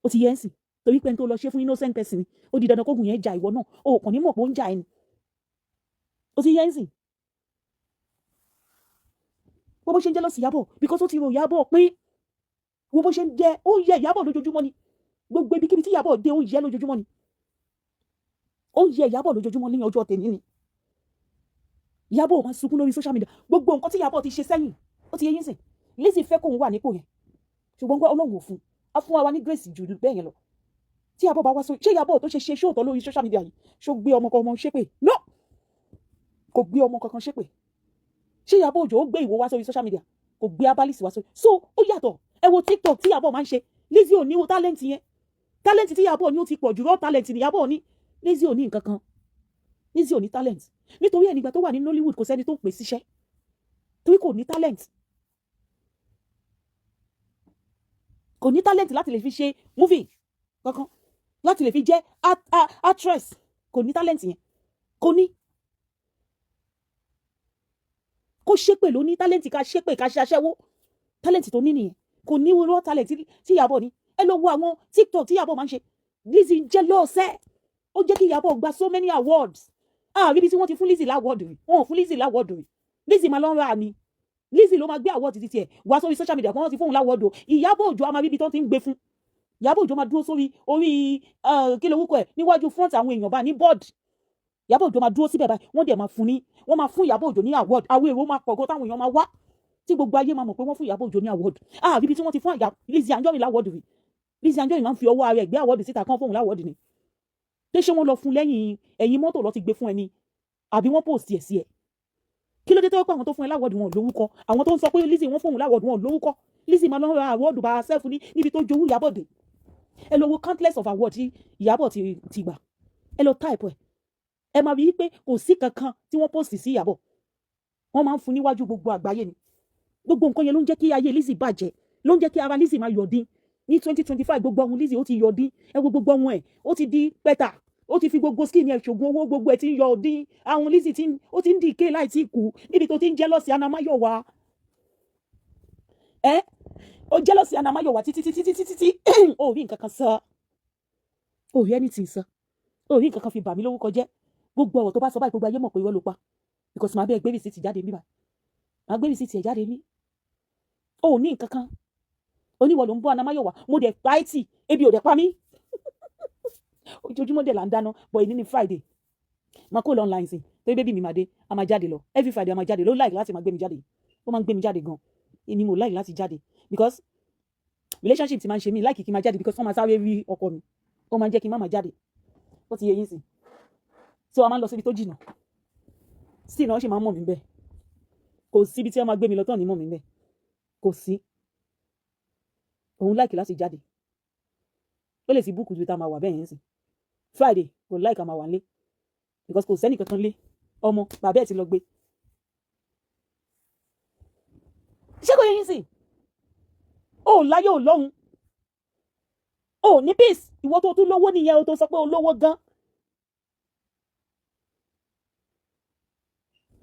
ó ti yẹ ẹ́ sìn torí pé n tó lọ ṣe fún innocent person ni ó di dandan kógùn yẹn ja ìwọ náà ó kàn ní mọ̀ pé ó ń ja ẹni ó ti yẹ ẹ́ sìn wo bó ṣe ń jẹ́ lọ sí Ìyábọ̀ because ó ti ro Ìyábọ̀ pín wo bó ṣe ń jẹ́ ó yẹ Ìyábọ̀ lójoojúmọ́ ni gbogbo ibikíbi tí Ìyábọ̀ dé ó yẹ lójoojúmọ́ ni ó yẹ Ìyábọ̀ lójoojúmọ́ ní ọjọ́ tèmi ni Ìyábọ̀ máa sunkún lórí social media gbogbo nǹkan tí Ìyábọ̀ ti ṣe sẹ́yìn ó ti yẹ yín sìn Lizzy fẹ́ kóun wà nípò yẹn ṣùgbọ́n Ọlọ́run ò fún a fún wa ní grace jù bẹ́ẹ̀ yẹn lọ tí Ìyábọ̀ bá wá sórí ṣé Ìyábọ̀ tó ṣe ṣóòtọ́ lórí social media yìí ṣó gbé ọmọ kankan ṣépè no kò gbé ọmọ kankan ṣépè ṣé Ìyábọ̀ Òjó ó gbé ìwo wá sórí social media kò gbé abalisi wá sórí so ó yàtọ̀ ẹ wo TikTok tí Ìyábọ̀ máa ń ṣe Lizzy ò ní wo talent yẹn talent tí Ìyábọ̀ ní ó ti pọ̀ jù raw talent ní Ìyábọ̀ ní Lizzy ò ní nǹkan kan Lizzy ò ní talent nítorí ẹnìgbà tó wà ní Nollywood kò sẹ́ni tó ń pè síṣẹ́ torí kò ní talent kò ní talent láti lè fi ṣe movie kankan láti lè fi jẹ́ actress kò ní talent yẹn kò ní kó ṣépè ló ní talent ká ṣépè ká ṣe aṣẹ́wó talent tó ní nìyẹn kò ní raw talent tí Ìyábọ̀ ní ẹ lọ wo àwọn TikTok tí Ìyábọ̀ máa ń ṣe Lizzy jẹ́ lọ́ọ̀sẹ́ ó jẹ́ kí Ìyábọ̀ gba so many awards àríbi tí wọ́n ti fún Lizzy láwọ́ọ̀dù rí wọn ò fún Lizzy láwọ́ọ̀dù rí Lizzy máa lọ ń ra ni Lizzy ló máa gbé award títí ẹ̀ wá sórí social media wọ́n ti fóun láwọ́ọ̀dù Ìyábọ̀ Òjó a máa ríbi tó ti ń gbé fún Ìyábọ̀ Òjó máa dúró sórí orí kí ló wúkọ ẹ̀ níwájú front àwọn èèyàn bá ní board Ìyábọ̀ Òjó máa dúró síbẹ̀ báyìí wọ́n dẹ̀ máa fún ní wọ́n máa fún Ìyábọ̀ Òjó ní award àwọn èrò máa pọ̀ gan táwọn èèyàn máa wá tí gbogbo ayé máa mọ̀ pé wọ́n fún Ìyábọ̀ Òjó ní award àríbi tí wọ́n ti fún Lizzy Anjorin láwọ́ọ̀dù rí Lizzy Anjorin máa ń fi ọwọ́ ara ẹ̀ gbé award síta kan fóun láwọ́ọ̀dù ni pé ṣé wọ́n lọ fún lẹ́yìn ẹ̀yìn mọ́tò lọ ti gbé fún ẹni àbí wọ́n post ẹ̀ sí ẹ̀ kí ló dé tó yẹ pé àwọn tó fún ẹ láwọ́ọ̀dù wọn ò lórúkọ àwọn tó ń sọ pé Lizzy wọ́n fóun láwọ́ọ̀dù wọn ò lórúkọ Lizzy máa lọ ra awọ́ọ̀dù bá herself níbi tó jowú Ìyábọ̀ dé ẹ lọ wo countless of award tí Ìyábọ̀ ti gbà ẹ lọ type ẹ máa rí i pé kò sí kankan tí wọ́n post sí Ìyábọ̀, wọ́n máa ń fún níwájú gbogbo àgbáyé ni. Gbogbo nǹkan yẹn ló ń jẹ́ kí ayé Lizzy bàjẹ́, ló ń jẹ́ kí ara Lizzy máa yọ̀dín. Ní 2025 gbogbo ohun Lizzy ó ti yọ̀dín, ẹ wo gbogbo ohun ẹ̀ ó ti di pẹ́tà, ó ti fi gbogbo skin ẹ̀ ṣògùn owó, gbogbo ẹ̀ ti ń yọ̀dín. Àwọn Lizzy ó ti ń dìké láì tí kú níbi tó ti ń jealous Anna Mayowa. Ó jealous Anna Mayowa títí ó rí nǹkan kan sọ, ó rí anything sọ, ó rí nǹkan kan fi bà mí lórúkọ jẹ́. Gbogbo ọ̀rọ̀ tó bá sọ báyìí gbogbo ayé mọ̀ pé irọ́ ló pa, because màá bẹ́ẹ̀ gbé rìsíìtì jáde níbà, màá gbé rìsíìtì ẹ̀ jáde ní. Ó ní nǹkan kan, oníwọ̀ ló ń bọ́ Anna Mayowa, mo dẹ̀ pa ẹ́ tì, ebi ò dẹ̀ pa mí. Ojoojúmọ́ dẹ̀ là ń dáná, but èyí ní Friday máa kó lọ online sí torí bébí mi máa dé, a máa jáde lọ every Friday, a máa jáde ló like láti máa gbé mi jáde, ó máa ń gbé mi jáde gan, èmi mo like láti jáde because relationship ti máa ń ṣe mí like kí n máa jáde because wọ́n máa sáré rí ọkọ mi, ó máa ń jẹ́ kí n má máa jáde, ó ti yé yín sí. So a máa ń lọ síbi tó jìnnà, still náà ó sì máa ń mọ̀ mí bẹ́ẹ̀, kò síbi tí wọ́n máa gbé mi lọ tán ní mọ̀ mí bẹ́ẹ̀, kò sí. Òun like láti jáde, ó lè fi búùkù ju tá a máa wà bẹ́ẹ̀ yẹn sí. Friday kò like a máa wà nílé because kò sẹ́nì kankan lé, ọmọ bàbá ẹ̀ ti lọ gbé. Ṣé kò yẹ yín sí? Ó láyé ò lọ́hùn, ó ní peace, ìwọ tó tún lówó nìyẹn, o tó sọ pé o lówó gan.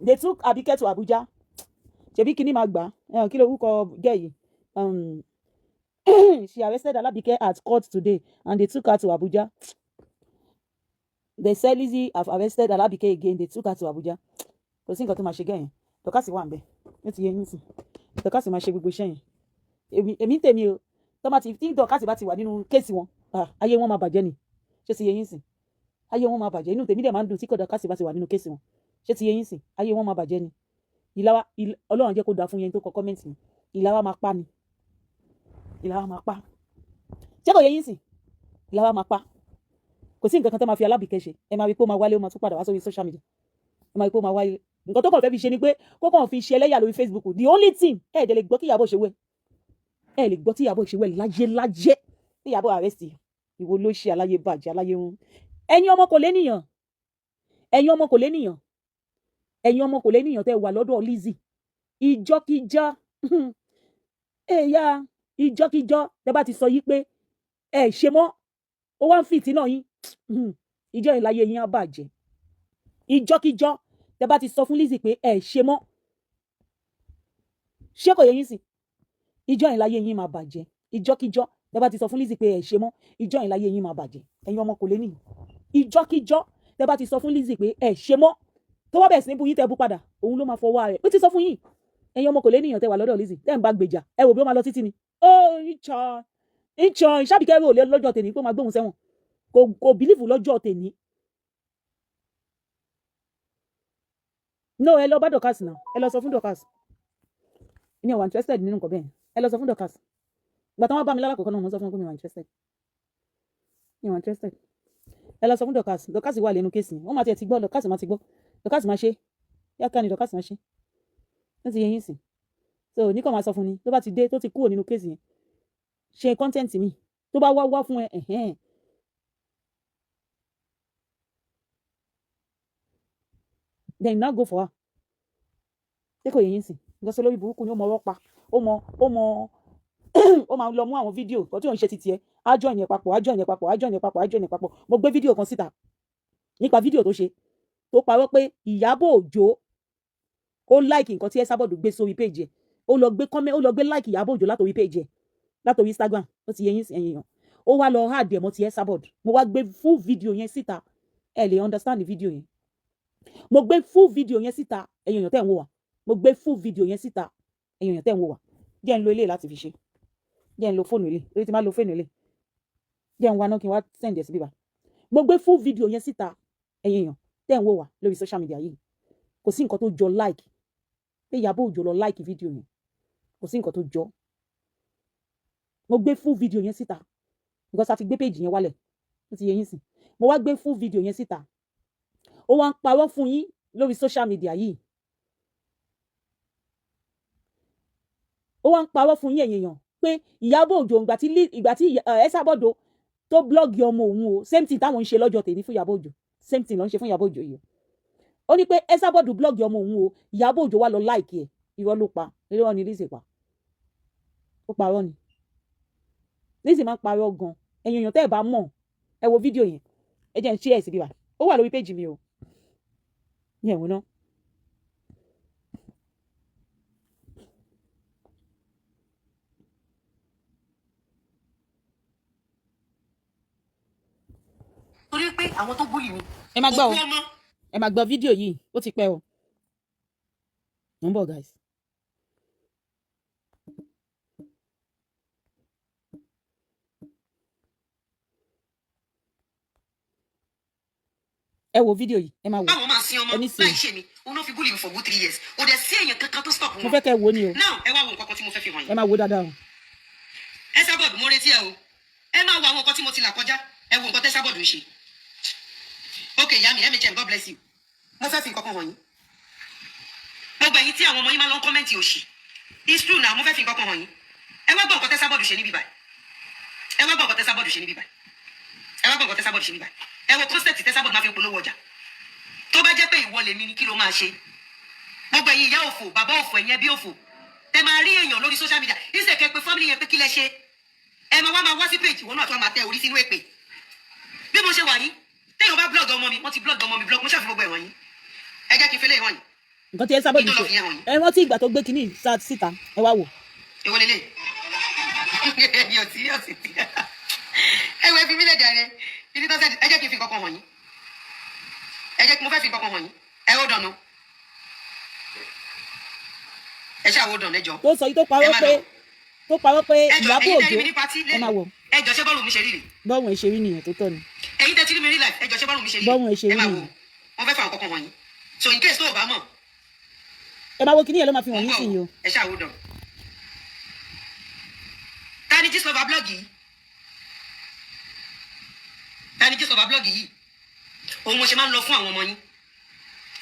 They took Abike to Abuja. Ṣebí kíní máa gbà, kí ló orúkọ gẹ́ yìí? She arrested Alabike at court today and they took her to Abuja. They said Lizzy have arrested Alabike again, they took her to Abuja. Kò sí nǹkan tó máa ṣe gẹ́yìn, Dorcas wà ń bẹ̀, ó ti yé yín sí. Dorcas máa ṣe gbogbo iṣẹ́ yẹn. Èmi ń tèmi o, tí Dorcas bá ti wà nínú kéèsì wọn, ayé wọn máa bàjẹ́ ni. Ṣé ti yé yín sí? Ayé wọn máa bàjẹ́, inú tèmi dẹ̀ máa ń dùn tí Dorcas bá ti wà nínú kéèsì wọn. Ṣé ti yé yín sí? Ayé wọn máa bàjẹ́ ni. Ìlara Ọlọ́run jẹ́ kó dáa fún yẹn tó kọ kọ́mẹ́ǹtì ni. Ìlara máa pa ni. Ìlara máa pa. Ṣé kò yé yín sí? Ìlara máa pa. Kò sí nǹkan kan tó máa fi Alábìkẹ́ ṣe. Ẹ máa rí pé ó máa wálé, ó máa tún padà wá sórí social media. Ẹ máa rí pé ó máa wálé. Nǹkan tó kàn fẹ́ fi ṣe ni pé kó kàn fi ṣe ẹlẹ́yà lórí Facebook. The only thing ẹ̀ dẹ̀ lè gbọ́ kí Ìyábọ̀ ṣe wẹ̀. Ẹ lè gbọ́ tí Ìyábọ̀ ṣe wẹ̀ láyé. Tí Ìyábọ̀ arrest ìwọ ló ṣe aláyé bàjẹ́, aláyé run. Ẹ̀yin ọmọ kò lénìyàn. Ẹ̀yin ọmọ kò lénìyàn. Ẹ̀yin ọmọ kò lénìyàn tẹ́ wà lọ́dọ̀ Lizzy. Ìjọ́kíjọ́ ẹ̀yà ìjọ́kíjọ́ tẹ́ bá ti sọ yí pé ẹ ṣe mọ́, ó wá ń fìtí náà yín, ìjọ́ ìláyé yín á bàjẹ́. Ìjọ́kíjọ́ tẹ́ bá ti sọ fún Lizzy pé ẹ ṣe mọ́, ṣé kò yẹ yín sí? Ìjọ́ ìláyé yín máa bàjẹ́. Ìjọ́kíjọ́ tẹ́ bá ti sọ fún Lizzy pé ẹ ṣe mọ́, ìjọ́ ìláyé yín máa bàjẹ́. Ẹ̀yin ọmọ kò lénìyàn. Ìjọ́kíjọ́ tẹ́ bá ti sọ fún Lizzy pé ẹ ṣe mọ́, tó wá bẹ̀rẹ̀ sí ní bú yín tẹ́ bú padà, òun ló máa fọwọ́ rẹ̀ pé ti sọ fún yín. Ẹ̀yin ọmọ kò lénìyàn tẹ́ wà lọ́dọ̀ Lizzy tẹ́ ń bá gbèjà, ẹ wò bí ó máa lọ títí ni. Ìtàn ìṣàbíkẹ́ rò lọ́jọ́ tèmi pé ó máa gbóhùn sẹ́wọ̀n, kò bìlífù lọ́jọ́ tèmi. No, ẹ lọ bá Dorcas náà, ẹ lọ sọ fún Dorcas. Èmi ò wà interested nínú nǹkan bẹ́ẹ̀, ẹ lọ sọ fún Dorcas. Ìgbà tí wọ́n bá mi lálákọ̀ọ́kọ́ náà mo sọ fún wọn pé mi wà interested. Mi wà interested. Ẹ lọ sọ fún Dorcas. Dorcas wà lẹ́nu kéèsì yẹn, wọ́n máa tiẹ̀ ti gbọ́, Dorcas máa ti gbọ́. Dorcas máa ṣe, yáká ni Dorcas máa ṣe. Ó ti yé yín sí. So ní kò máa sọ fún ni, tó bá ti dé, tó ti kúrò nínú kéèsì yẹn, ṣe content mi, tó bá wá fún ẹ, then now go for her. Ṣé kò yé yín sí? Gọ́sọ́ lórí burúkú ni ó mọ ọwọ́ pa, ó máa lọ mú àwọn fídíò kan tí òun ṣe ti tiẹ̀, á join yẹn papọ̀. Mo gbé fídíò kan síta nípa fídíò tó ṣe, tó parọ́ pé Ìyábọ̀ Òjó ó like nǹkan tí Esabod gbé sórí page ẹ̀, ó lọ gbé like Ìyábọ̀ Òjó látòrí page ẹ̀, látòrí Instagram, ó ti yé yín ẹ̀yin èèyàn. Ó wá lọ hard ẹ̀ mọ́ ti Esabod. Mo wá gbé full video yẹn síta, ẹ lè understand the video yẹn. Mo gbé full video yẹn síta, ẹ̀yin èèyàn tẹ́ ń wò wá. Mo gbé full video yẹn síta, ẹ̀yin èèyàn tẹ́ ń wò wá. Jẹ́ ń lo ilé láti fi ṣe. Jẹ́ ń lo fóònù ilé, lórí ti máa lo fóònù ilé. Jẹ́ ń wá náà kí n wá send ẹ̀ sí bíbá. Mo gbé full video yẹn síta, ẹ̀yin èèyàn tẹ́ ń wò wá lórí social media yìí. Kò sí nǹkan tó jọ like. Pé Ìyábọ̀ Òjó lọ like video yẹn. Kò sí nǹkan tó jọ. Mo gbé full video yẹn síta. Because a ti gbé page yẹn wálẹ̀. Ó ti yé yín sí. Mo wá gbé full video yẹn síta. Ó wá ń parọ́ fún yín lórí social media yìí. Ó wá ń parọ́ fún yín ẹ̀yin èèyàn pé Ìyábọ̀ Òjó ìgbà tí Esabod tó blọ́ọ̀gì ọmọ òun o same thing táwọn ń ṣe lọ́jọ́ tèmi fún Ìyábọ̀ Òjó same thing ló ń ṣe fún Ìyábọ̀ Òjó yìí ó ní pé Esabod blọ́ọ̀gì ọmọ òun o Ìyábọ̀ Òjó wá lọ láìkì ẹ̀ irọ́ ló pa irọ́ ni Lizzy pa ó parọ́ ni Lizzy máa ń parọ́ gan ẹ̀yin èèyàn tẹ́ ẹ̀ bá mọ̀ ẹ wo fídíò yẹn ẹ jẹ́ ń ṣí ẹ̀ sí bíbá ó wà lórí péjì mi o ní ẹ̀wọ̀n náà. torí pé àwọn tó búlì mi. ẹ máa gbọ́ o ẹ máa gbọ́ fídíò yìí ó ti pẹ́ o mo ń bọ̀ guys. ẹ wo fídíò yìí ẹ máa wò báwo máa sin ọmọ láì ṣe mi òun náà fi búlì mi for good 3 years kò dẹ̀ sí èèyàn kankan tó stop wọn. mo fẹ́ kẹ́ ẹ wo ni o. now ẹ wá wo nǹkan kan tí mo fẹ́ fi hàn yín. ẹ máa wo dáadáa o. Esabod mo retí ẹ o ẹ máa wo àwọn nǹkan tí mo ti là kọjá ẹ wo nǹkan tí Esabod ń ṣe. ok ìyá mi MHM God bless you mo fẹ́ fi nǹkan kan hàn yín. gbogbo ẹ̀yin tí àwọn ọmọ yín máa lọ ń kọ́mẹ́ǹtì òṣì it's true now mo fẹ́ fi nǹkan kan hàn yín. ẹ wá gbọ́ nǹkan tí Esabod ṣe níbí báyìí ẹ wá gbọ́ nǹkan tí Esabod ṣe níbí báyìí ẹ wá gbọ́ nǹkan tí Esabod ṣe níbí báyìí ẹ wo concept tí Esabod máa fi polówó ọjà tó bá jẹ́ pé ìwọ lèmi ni kí ló máa ṣe. gbogbo ẹ̀yin ìyá òfò bàbá òfò ẹ̀yin ẹbí òfò tẹ máa rí èèyàn lórí social media ìṣèkè pé family yẹn pé kí lẹ ṣe ẹ máa wá sí page ìwọ náà tó máa tẹ orí sínú èpè bí mo ṣe wà yìí téèyàn bá blog ọmọ mi wọ́n ti blog ọmọ mi blog mo ṣàfihàn gbogbo ẹ̀wọ̀n yìí ẹ jẹ́ kí n fẹ́lẹ́ ìwọ̀n yìí. nǹkan tí Esabod ṣe ẹ rántí ìgbà tó gbé kinní síta ẹ wá wò. ìwọ lélẹ̀ yóò tí ẹ wọ ẹbí mi lè jàre ibi tó sẹ́ni ẹ jẹ́ kí n fi kankan hàn yín ẹ jẹ́ kí mo fẹ́ fi kankan hàn yín ẹ ó dànù ẹ ṣáà ó dàn lẹ́jọ́. tó sọ yìí tó parọ́ pé Ìyábọ̀ Òjó ẹ máa wò. ẹjọ ṣé bọ́ọ̀lù mi ṣe rí rè. bọ́ọ̀lù ẹ̀ ṣe rí nìyẹn tó tọ́ ni. ẹ̀yin tẹ́ ti rí mi rí live ẹjọ ṣé bọ́ọ̀lù mi ṣe rí rè. bọ́ọ̀lù ẹ̀ ṣe rí nìyẹn. ẹ máa wò nìyẹn. wọ́n fẹ́ fà wọn kankan wọ̀nyí so in case tó o bá mọ̀. ẹ máa wo kinní yẹn ló máa fi wọ̀nyí sí yìí o. ẹ ṣáà ó dàn. Tani Gistlover blog yìí Tani Gistlover blog yìí òun mo ṣe máa ń lọ fún àwọn ọmọ yín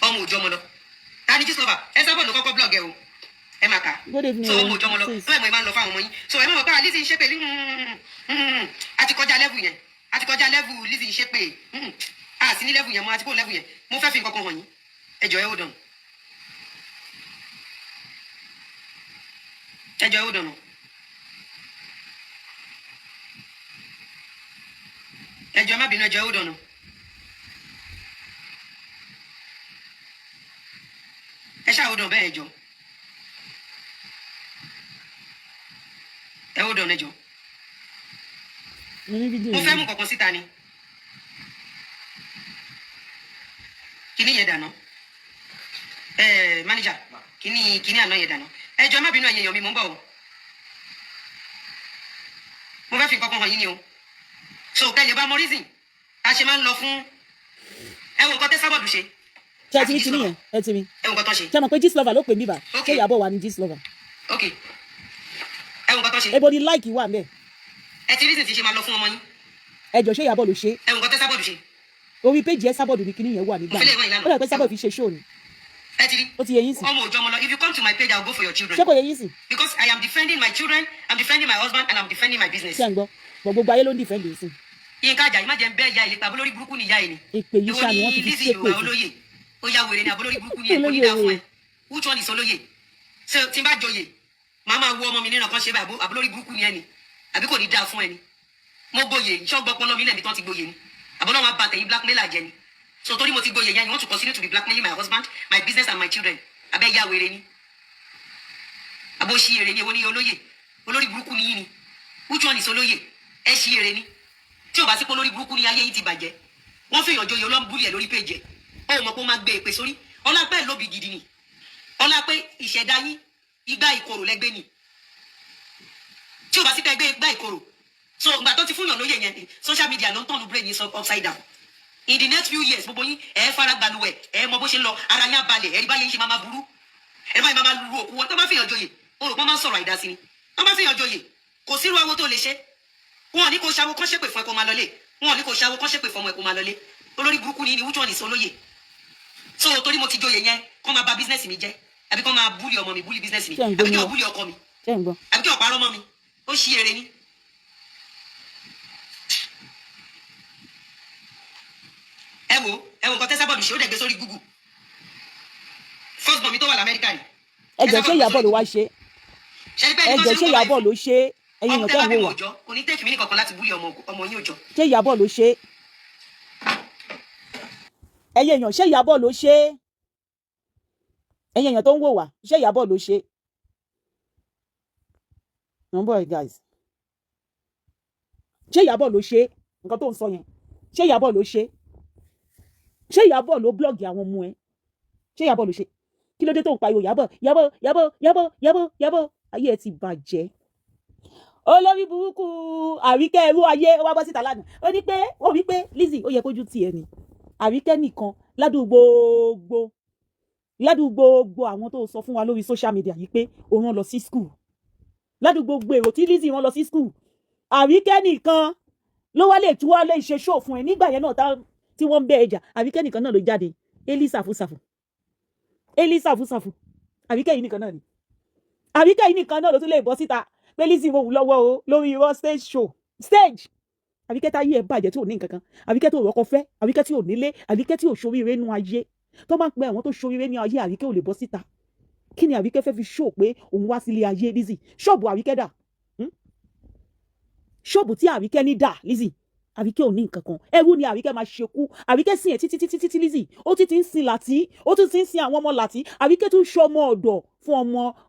ọmọ òjò ọmọ lọ Tani Gistlover Esabod ló kọ́kọ́ blog ẹ o ẹ máa kà so ọmọ òjò ọmọ lọ tó ẹ̀ mọ̀ ẹ máa ń lọ fún àwọn ọmọ yín so ẹ máa mọ̀ pé Lizzy ń ṣépè àti kọjá level yẹn àti kọjá level Lizzy ń ṣépè àti ní level yẹn mo àti kó level yẹn mo fẹ́ fi nǹkan kan hàn yín ẹ jọ̀ọ́ ẹ ó dànù ẹ jọ̀ọ́ ẹ ó dànù ẹ jọ̀ọ́ má bínú ẹ jọ̀ọ́ ẹ ó dànù. ẹ ṣáà hold on bẹ́ẹ̀ jọ ẹ hold on ẹjọ mo fẹ́ mú kankan síta ni kíní yẹn dànù manager kíní àná yẹn dànù ẹjọ má bínú ẹ̀yin èèyàn mi mò ń bọ̀ o mo fẹ́ fi kankan hàn yín ni o so kẹ́lẹ́ bá mọ reason a ṣe máa ń lọ fún ẹ wo nǹkan tẹ́ Esabod ṣe. ṣé ẹ ti rí kinní yẹn ẹ ti rí. ẹ wo nǹkan tó ṣe. ṣé mo pé Gistlover ló pè mí bá ṣé Ìyábọ̀ wà ní Gistlover. ok ẹ wo nǹkan tó ṣe. ebo ni láìkì wà mẹ. ẹ ti reason ti ṣe máa lọ fún ọmọ yín. ẹ jọ ṣé Ìyábọ̀ ló ṣe. ẹ wo nǹkan tẹ́ Esabod ṣe. orí péjì Esabod ní kinní yẹn wà nígbà ó dà pé Esabod fi ṣe show ni. ẹ ti rí ó ti yẹ yín sí. ọmọ òjò ọmọ lọ if you come to my page I will go for your children. ṣé kò yẹ yín sí. because I am defending my children I'm defending my husband and I'm defending my business. ṣé à ń gbọ́ bọ̀ gbogbo ayé ló ń dìfẹ́ǹdì sí. Yínká Àjàyí má jẹ́ ń bẹ́ẹ̀ ya ìlépa abolórí burúkú ni ìyá ẹ̀ ni. èpè yìí ṣáà ni wọ́n ti fi ṣépè fún. olóyè ó ya wèrè ni abolórí burúkú ni ẹ̀ kò ní dáa fún ẹ which one is olóyè ṣé tí n bá joyè màá máa wo ọmọ mi nínú kan ṣe báyìí abolórí burúkú ni ẹ ni àbí kò ní dáa fún ẹ ni mo gboyè ṣọ́gbọ́n pọ́nlọ́ mi lẹ́bi tán ti gboyè ni àbọ̀lọ́ wọn bá tẹ̀yìn blackmailer jẹ ni so torí mo ti gboyè yẹn you want to continue to be blackmailing my husband my business and my children abẹ́ ya wèrè ni àbó ṣí èrè ni èwo ni olóyè olórí burúkú ni yín ni which one is olóyè ẹ ṣí èrè ni tí o bá sí pé olórí burúkú ni ayé yìí ti bàjẹ́ wọ́n fi ìyànjọ yìí ọlọ́mbúlì ẹ̀ lórí péjẹ ó mọ̀ pé ó máa gbé èpè sórí ọlá pé lóbi gidi ni ọlá pé ìṣẹ̀dá yín igbá ìkorò lẹ́gbẹ́ ni tí o bá sí pé ẹgbẹ́ igbá ìkorò so ìgbà tó ti fún yàn lóye yẹn social media ló ń tọ́nu brain yín upside down in the next few years gbogbo yín ẹ̀ fara gbaluwẹ̀ ẹ̀ mọ bó ṣe ń lọ ara yín abalẹ̀ ẹ̀rí báyẹn ṣe máa burú ẹ̀rí báyẹn máa lu òkú wọn tó bá fi ìyànjọ yìí o rò pé wọ́n máa ń sọ̀rọ̀ àìdásí ni wọ́n bá fi ìyànjọ yìí kò sírú awo tó lè ṣe wọn ò ní kó ṣàwó kán ṣépè fún ẹ kó máa lọlé wọn ò ní kó ṣàwó kán ṣépè fún ọmọ ẹ kó máa lọlé olórí burúkú ni which one is olóyè so torí mo ti joyè yẹn kó máa bà business mi jẹ́ àbí kó máa búlì ọmọ mi búlì business mi àbí kí wọ́n búlì ọkọ mi àbí kí wọ́n parọ́ mọ́ mi ó ṣí ere ni wo nǹkan tẹ́sà bọ́ọ̀lù ṣe ó dẹ̀ gbé sórí Google first born mi tó wà l'Amẹ́ríkà ni. ẹ̀jẹ̀ ṣé Ìyábọ̀ ló wá ṣe ẹ̀jẹ̀ ṣé Ìyábọ̀ ló ṣe ẹ̀yin èèyàn tó ń wò wá onítẹ̀fì mi nìkan láti búlì ọmọ yín òjọ́. ṣé Ìyábọ̀ ló ṣe ẹ̀yin èèyàn ṣé Ìyábọ̀ ló ṣe ẹ̀yin èèyàn tó ń wò wá ṣé Ìyábọ̀ ló ṣe number guys ṣé Ìyábọ̀ ló ṣe nǹkan tó ń sọ yẹn ṣé Ìyábọ̀ ló ṣe ṣé Ìyábọ̀ ló blọ́ọ̀gì àwọn ọmọ ẹ ṣé Ìyábọ̀ ló ṣe kí ló dé tó ń pariwo Ìyábọ̀ ayé ẹ ti bàjẹ́ olórí burúkú Àríkẹ́ ẹrú ayé wá bọ́ síta lánàá ó wí pé Lizzy ó yẹ kójú tiẹ̀ ni Àríkẹ́ nìkan ládùúgbò àwọn tó sọ fún wa lórí social media yìí pé òun rán lọ sí school ládùúgbò èrò tí Lizzy rán lọ sí school Àríkẹ́ nìkan ló wá lè tú wá lè ṣe show fún ẹ nígbà yẹn náà tí wọ́n ń bẹ ẹjà Àríkẹ́ nìkan náà ló jáde Eli sàfùsàfù Àríkẹ́ yìí nìkan náà ni Àríkẹ́ yìí nìkan náà ló tún lè bọ́ síta pé Lizzy wò lọ́wọ́ o lórí irọ́ stage Àríkẹ́ táyé ẹ̀ bàjẹ́ tí ò ní nǹkan kan Àríkẹ́ tó rọ́kọ fẹ́ Àríkẹ́ tí ò nílé Àríkẹ́ tí ò ṣoríire nú ayé tó máa ń pe àwọn tó ṣoríire ní ayé Àríkẹ́ ò lè bọ́ síta kí ni Àríkẹ́ fẹ́ fi show pé òun wá sílé ayé Lizzy ṣọ́ọ̀bù Àríkẹ́ dà ṣọ́ọ̀bù tí Àríkẹ́ ní dà Lizzy Àríkẹ́ ò ní nǹkan kan ẹrú ni Àríkẹ́ máa ṣekú Àríkẹ́ sìn ẹ̀ títí Lizzy ó ti ń sin làtí ó tún ti ń sin àwọn ọmọ làtí Àríkẹ́ tún ṣe ọmọ ọ̀dọ̀ fún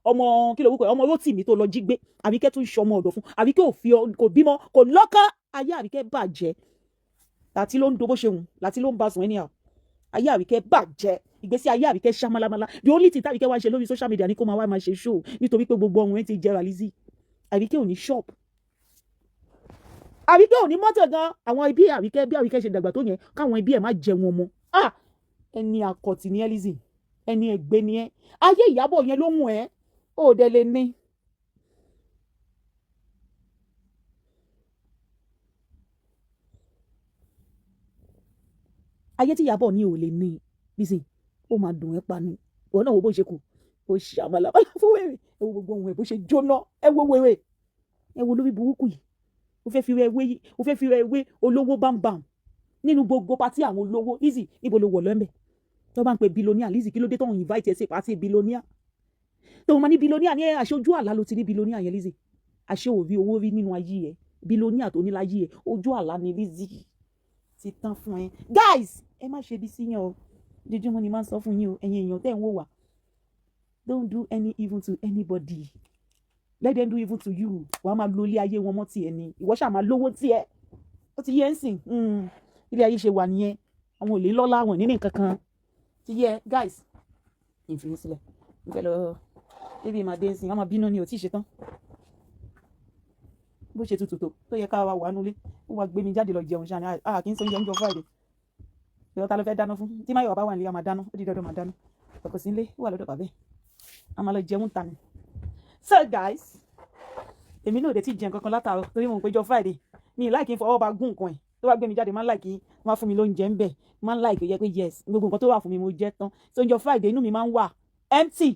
ọmọ kí ló wúkọ ọmọ Rótìmí tó lọ jí gbé Àríkẹ́ tún ṣe ọmọ ọ̀dọ̀ fún Àríkẹ́ kò bímọ kò lọ́kọ ayé Àríkẹ́ bàjẹ́ làtí ló ń do bó ṣe hùn làtí ló ń bá sùn ẹni à ayé Àríkẹ́ bàjẹ́ ìgbésí ayé Àríkẹ́ ṣá málámálá the only thing táríkẹ́ wá ṣe lórí social media ni kó máa ṣe show nítorí pé gbogbo ọ̀hún ẹ̀ ti jẹ́ra Lizzy Àríkẹ́ ò ní shop Àríkẹ́ ò ní mọ́tò gan àwọn ẹbí Àríkẹ́ bí Àríkẹ́ ṣe dàgbà tó yẹn káwọn ẹbí ẹ̀ má jẹun ọmọ ẹni àkọ́tì ni ẹ́ Lizzy ẹni ẹgbẹ́ ni ẹ́ ayé Ìyábọ̀ yẹn ló mú ẹ́ ó dẹ̀ lè ní. ayé tí Ìyábọ̀ ní ò lè ní Lizzy ó máa dùn ẹ́ pa ni ìwọ náà wo bó ṣe kù ó ṣe àmàlàmàlà fún wèrè ẹ wo gbogbo ohun ẹ bó ṣe jóná ẹ wo wèrè ẹ wo lórí burúkú yìí ó fẹ́ fi rẹ ewé olówó bámbàm nínú gbogbo pátí àwọn olówó Lizzy níbo ló wọ̀ lọ́mẹ̀ tó bá ń pe billionaire Lizzy kí ló dé tó ń invite ẹ sí pátí billionaire tó máa ní billionaire ní aṣojú àlá ló ti ní billionaire yẹn Lizzy àṣẹ òrí owó rí nínú ayé ẹ billionaire tó ní láyé ẹ ojú àlá ni Lizzy ti tán fún ẹ guys ẹ má ṣe bí síyàn o jẹjúmọ́ ni máa ń sọ fún yín o ẹ̀yin èèyàn tẹ́ ń wò wá don't do any evil to anybody let them do evil to you wàá máa lo ilé ayé wọn mọ́ tiẹ̀ ni ìwọ ṣáà máa lówó tiẹ̀ ó ti yẹ ń sìn ilé ayé ṣe wà nìyẹn àwọn ò lè lọ́lá àwọn nínú nǹkan kan ti yẹ guys ìfìyín sílẹ̀ ìfẹ́ lọ ebi máa dé ń sìn ọmọ bínú ni ò tí ì ṣe tán bó ṣe tutù tó yẹ ká wà nulẹ̀ ó wá gbé mi jáde lọ jẹun ṣáà ni kì í sọ oúnjẹ Friday ìwọ ta ló fẹ́ dáná fún tí máyọ̀ bá wà nílé a máa dáná ó di dandan máa dáná ọkọ̀ sí ilé ó wà lọ́dọ̀ bàbá ẹ̀ a máa lọ jẹun ta ni. So guys èmi náà ò dé tí jẹun kankan látàárọ̀ torí mo ń péjọ Friday mi ì láìkí fọwọ́ bá gún nǹkan ẹ̀ tó bá gbé mi jáde máa ń láìkí wọ́n á fún mi lóúnjẹ ń bẹ̀ máa ń láìkí yẹ pé yes gbogbo nǹkan tó wà fún mi mo jẹ tán so oúnjẹ Friday inú mi máa ń wà empty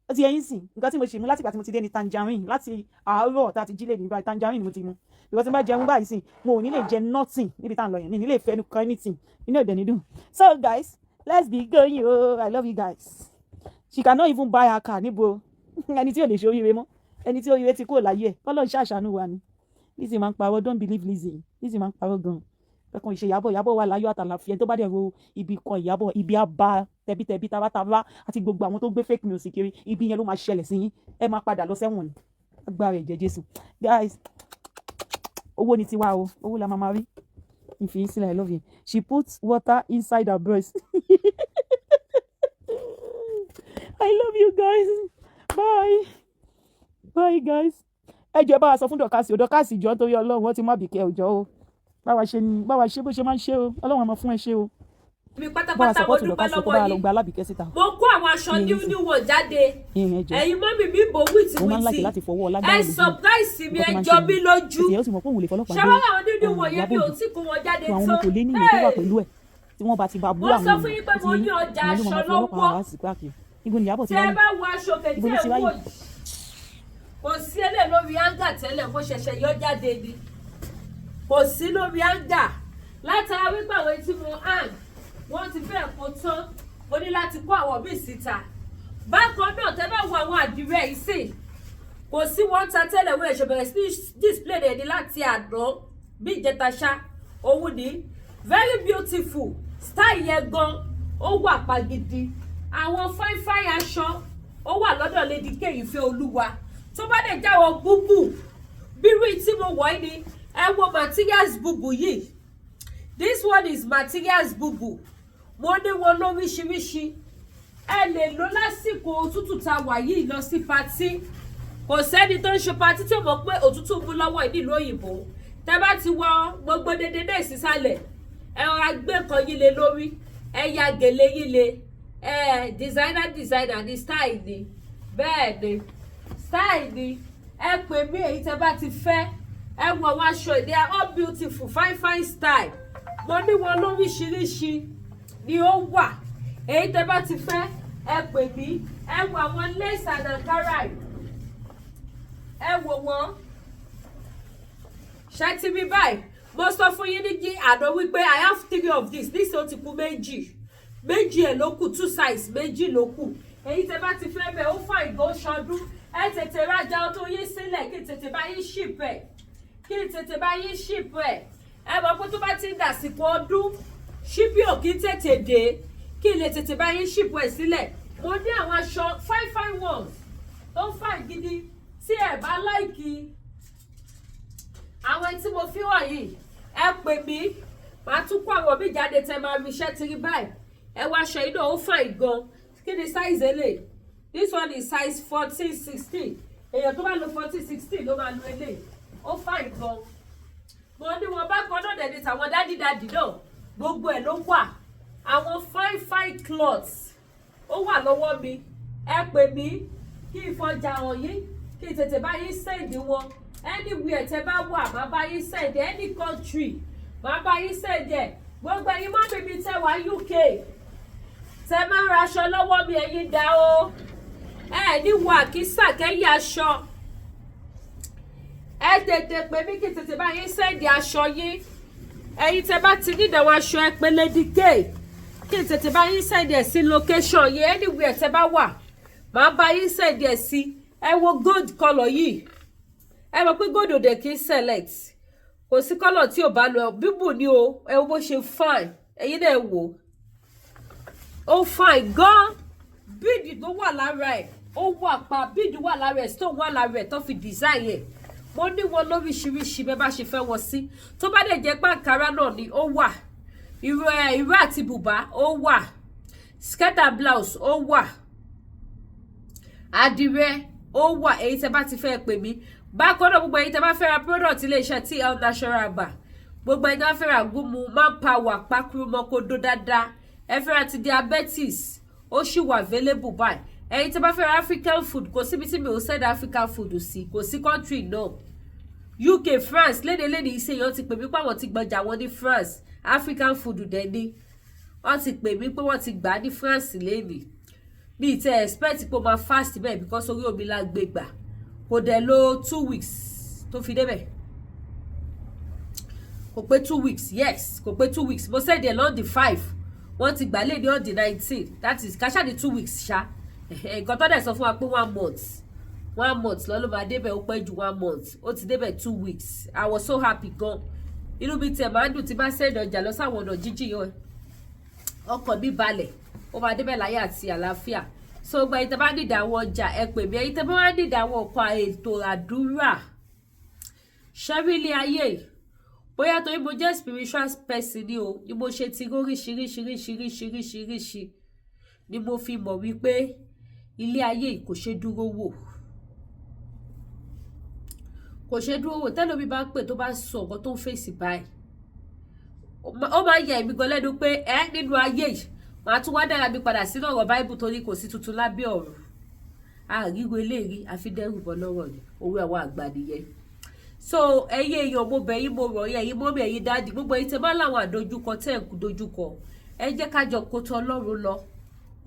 ó ti yẹyin sìn nǹkan tí mo ṣe mú láti ìgbà tí mo ti dé ní tangerine láti àárọ̀ tá a ti jí lè ní báyìí tangerine ni mo ti mu because tí n bá jẹun báyìí sìn mo ò ní lè jẹ nothing níbi tá à ń lọ yẹn mi ní lè fẹnu kan anything inú ìdẹ̀ ní dùn. So guys let's be going o I love you guys she cannot even buy her car níbo ẹni tí ò lè ṣe oríire mọ́ ẹni tí oríire ti kúrò láyé ẹ̀ Ọlọ́run ṣàṣàánú wa ni Lizzy máa ń parọ́ don't believe Lizzy máa ń parọ́ gan-an ẹ̀kan ìṣe Ìyábọ̀ wà láyọ̀ àtàlàfíà tó bá dẹ̀ ro ibi kan Ìyábọ̀ ibi àbá tẹbítẹbí tabataba àti gbogbo àwọn tó gbé fake news kiri ibi yẹn ló máa ṣẹlẹ̀ sí yín ẹ máa padà lọ sẹ́wọ̀n ni agbára ẹ̀jẹ̀ Jésù guys owó ni tiwa o owó la máa rí ìfìyín sílẹ̀ I love you she puts water inside her breast I love you guys bye guys ẹ jẹ́ bá wa sọ fún Dọ̀kásì jọ torí Ọlọ́run wọ́n ti má bìkẹ́ òjò o báwa ṣe bó ṣe máa ń ṣe o Ọlọ́run máa fún ẹ ṣe o mi pátápátá mo dúpẹ́ lọ́wọ́ yìí mo kó àwọn aṣọ new wọ̀ jáde ẹ̀yin mọ́mì mi bò wìtìwìtì ẹ surprise mi ẹ jọ mí lójú ṣáwọ́ àwọn nínú wọ̀ yẹn mi ò tí kó wọn jáde tán mo sọ fún yín pé mo ní ọjà aṣọ lọ́wọ́ tẹ́ ẹ bá wọ aṣọ kẹ̀tẹ́ ẹ̀ wò yìí kò sí ẹlẹ́ lórí áńgà tẹ́lẹ̀ mo ṣẹ̀ṣẹ̀ yọ jáde ni kò sí lórí áńgà látara wípé àwọn etí mo hàn wọ́n ti fẹ́ kó tán mo ní láti kó àwọn míì síta. Bákan náà tẹ́ bá wo àwọn àdìrẹ yìí sì kò sí wọ́n ta tẹ́lẹ̀ wọ́n ẹ̀ṣẹ̀ bẹ̀rẹ̀ sí display rẹ̀ ní láti àná bí ìjẹta ṣá òun ní very beautiful style yẹn gan ó wà pa gidi. Àwọn fine aṣọ ó wà lọ́dọ̀ Lady K Ìfẹ́olúwa tó bá dẹ̀ jáwọ́ búbù bírú tí mo wọ̀ ni ẹ wo materials búbù yìí. This one is materials búbù mo ní wọn lóríṣiríṣi ẹ lè lò lásìkò òtútù tá wà yìí lọ sí patí kò sẹ́ni tó ń ṣe patí tí ó mọ̀ pé òtútù mú lọ́wọ́ ìdílé òyìnbó tẹ́ bá ti wọ gbogbo dédé náà sísàlẹ̀ ẹ rọra gbé kan yín lé lórí ẹ ya gèlè yín lé designer ni style ni bẹ́ẹ̀ ni style ni ẹ pè mí èyí tẹ́ bá ti fẹ́ ẹ wọ wọn aṣọ they are all beautiful fine style mo ní wọn lóríṣiríṣi ni ó wà èyí tẹ́ bá ti fẹ́ ẹ pè mí ẹ wọ àwọn lace and ankara ẹ wò wọn ṣe ti rí báyìí mo sọ fún yín ní jí àná wípé I have 3 of this ó ti kù méjì ẹ̀ ló kù 2 size méjì ló kù èyí tẹ́ bá ti fẹ́ bẹ̀ ó fà ìgò ṣọdún ẹ tètè rajà tó yín sílẹ̀ kí tètè bá yín ship ẹ̀ ẹ mọ̀ pé tó bá ti ń dàsìkò ọdún ṣíbí ò kí tètè dé kí lè tètè bá yín ship ẹ̀ sílẹ̀ mo ní àwọn aṣọ fine ones tó fà gidi tí ẹ bá láìkì àwọn tí mo fi wọ̀nyí ẹ pè mí màá tún kó àwọn mi jáde tẹ́ máa rí iṣẹ́ ti rí báyìí ẹ wá aṣọ yìí náà ó fine gan kí ni size eléyìí this one is size 14-16 èèyàn tó bá lo 14-16 ló máa lo eléyìí ó fine gan mo ní wọn bá kan náà dẹni tàwọn dádì náà gbogbo ẹ̀ ló wà àwọn fine cloths ó wà lọ́wọ́ mi ẹ pè mí kí ìfọjà hàn yín kí tètè bá yín send wọn anywhere tẹ́ bá wà má bá yín send any country má bá yín send ẹ gbogbo ẹ̀yin mọ́ bíbí tẹ́ wá UK tẹ́ máa ra aṣọ lọ́wọ́ mi ẹ̀yin dá o ẹ ní wọ àkísà kẹ́yìn aṣọ ẹ tètè pè mí kí tètè bá yín send aṣọ yín ẹ̀yin tẹ́ bá ti nídìí àwọn aṣọ ẹ pè Lady K kí tètè bá yín send ẹ sí location yín anywhere tẹ́ bá wà má bá yín send ẹ sí ẹ wo gold colour yìí ẹ mọ̀ pé gold ò dẹ̀ kí n select kò sí colour tí ò bá lọ bíbù ni o ẹ wo bó ṣe fine ẹ̀yin náà wò ó fine gan bíìdì tó wà lára ẹ̀ ó wà pa bíìdì wà lára ẹ̀ stone wà lára ẹ̀ tó fi design ẹ̀ mo ní wọn lóríṣiríṣi bẹ́ẹ̀ bá ṣe fẹ́ wọn sí tó bá dẹ̀ jẹ́ pàǹkárá náà ni ó wà ìró àti bùbá ó wà skirt and blouse ó wà àdìrẹ ó wà èyí tẹ́ bá ti fẹ́ pè mí bákan náà gbogbo èyí tẹ́ bá fẹ́ ra product iléeṣẹ́ TL Natural Bar gbogbo èyí tẹ́ bá fẹ́ ra gúnmu manpower pákúrúmọ́ kó dó dáadáa ẹ fẹ́ ra ti diabetes ó sì wà available báyìí èyí tẹ́ bá fẹ́ ra African food kò síbi tí mi ò send African food sí kò sí country náà UK France lédè ìṣèyàn ti pè mí pé àwọn ti gbọjà wọn ní France African food dẹ̀ ni wọ́n ti pè mí pé wọ́n ti gbà á ní France lẹ́nìí bí ìtẹ́ expect pé ó máa fast bẹ́ẹ̀ because orí omi la gbé gbà kò dẹ̀ lo 2 weeks tó fi débẹ̀ kò pé 2 weeks yes kò pé 2 weeks mo send ẹ̀ lọ́n di 5 wọ́n ti gbà lé ní on the 19 that is kàṣà ní 2 weeks ṣá nǹkan tó dẹ̀ sọ fún wa pé 1 month lọ́lọ́ máa débẹ̀ ó pẹ́ ju 1 month ó ti débẹ̀ 2 weeks I was so happy gan inú mi tẹ̀ máa ń dùn tí bá send ọjà lọ sáwọn ọ̀nà jíjìn yẹn ọkàn mi balẹ̀ ó máa débẹ̀ láyé àti àlàáfíà so gba ìtẹ́ bá nídìí àwọn ọjà ẹ pè mí ẹ̀yin tẹ́ bá wá nídìí àwọn ọ̀pọ̀ ètò àdúrà ṣẹ́rílẹ̀ ayé bóyá torí mo jẹ́ spiritual person ni o ni mo ṣe ti oríṣiríṣiríṣiríṣiríṣiríṣi ni mo fi mọ̀ wípé ilé ayé kò ṣe dúró wò tẹ́lómi bá pè tó bá sọ nǹkan tó ń fèsì báyìí ó máa yẹ èmi gan lẹ́nu pé nínú ayé yìí màá tún wá dára mi padà sínú ọ̀rọ̀ báíbù torí kò sí tuntun lábẹ́ ọ̀rọ̀ àríwo eléyìí àfidẹ́rùbọ̀ lọ́rọ̀ ni owó àwọn àgbà nìyẹn so ẹyẹ èèyàn mo bẹ̀ yín mo rọ̀ yẹn ẹ̀yin mọ́mí ẹ̀yin dáàdì gbogbo ẹ̀yin tẹ́ bá láwọn àdójúkọ tẹ́ ẹ̀ kú dojúkọ ẹ jẹ́ ká jọ kó tọ Ọlọ́run lọ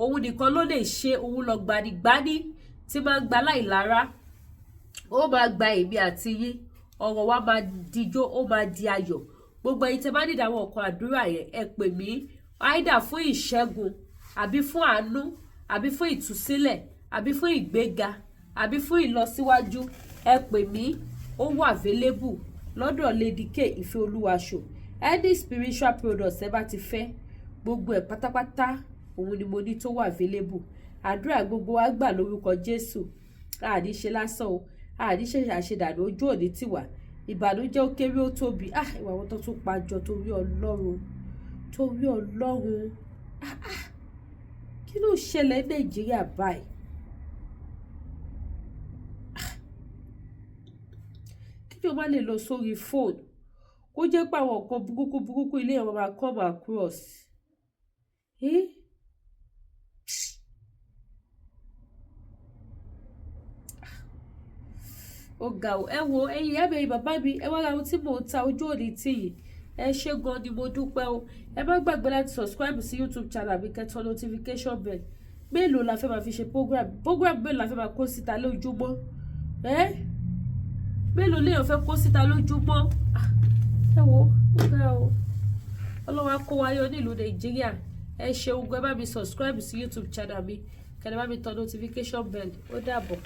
òun nìkan ló lè ṣe òun lọ gbanigbani tí máa ń gba láìlára ó máa gba èmi àti yín ọ̀rọ̀ wa máa dijó ó máa di ayọ̀ gbogbo ẹ̀yin tẹ́ bá nídìí àwọn ọ̀kan àdúrà yẹn ẹ pè mí either fún ìṣẹ́gun àbí fún àánú àbí fún ìtúsílẹ̀ àbí fún ìgbéga àbí fún ìlọsíwájú, ẹ pè mí, ó wà available lọ́dọ̀ Lady K Ìfẹ́olúwa show. Any spiritual products ẹ bá ti fẹ́, gbogbo ẹ̀ pátápátá òun ni mo ní tó wà available. Àdúrà gbogbo wa gbà lórúkọ Jésù. Àní ṣe lásán o, àní ṣe àṣedànù, ojú òní tiwa. Ìbànújẹ́ ó kéré ó tóbi. Ìwà wọn tó tún pàjọ torí Ọlọ́run, torí Ọlọ́run. Kí ló ṣẹlẹ̀ Nàìjíríà báyìí? Kí o má lè lọ sórí fóònù kó jẹ́ pé àwọn nǹkan burúkú ilé ẹ̀ máa come across. Ó ga o, ẹ wo ẹ̀yin ìyá mi bàbá mi, ẹ wá ra ohun tí mò ń ta, ojú òní tì yín. Ẹ ṣé gan ni mo dúpẹ́ o. Ẹ má gbàgbé láti subscribe sí YouTube channel mi, kẹ́ turn notification bell. Mélòó la fẹ́ máa fi ṣe program mélòó la fẹ́ máa kó síta lójúmọ́? Mélòó léèyàn fẹ́ kó síta lójúmọ́? Ẹ wo ó ga o. Ọlọ́run á kó wa yọ nílùú Nàìjíríà. Ẹ ṣeun gan, ẹ bá mi subscribe sí YouTube channel mi, kẹ́ ẹ bá mi turn notification bell. Ó dàbọ̀.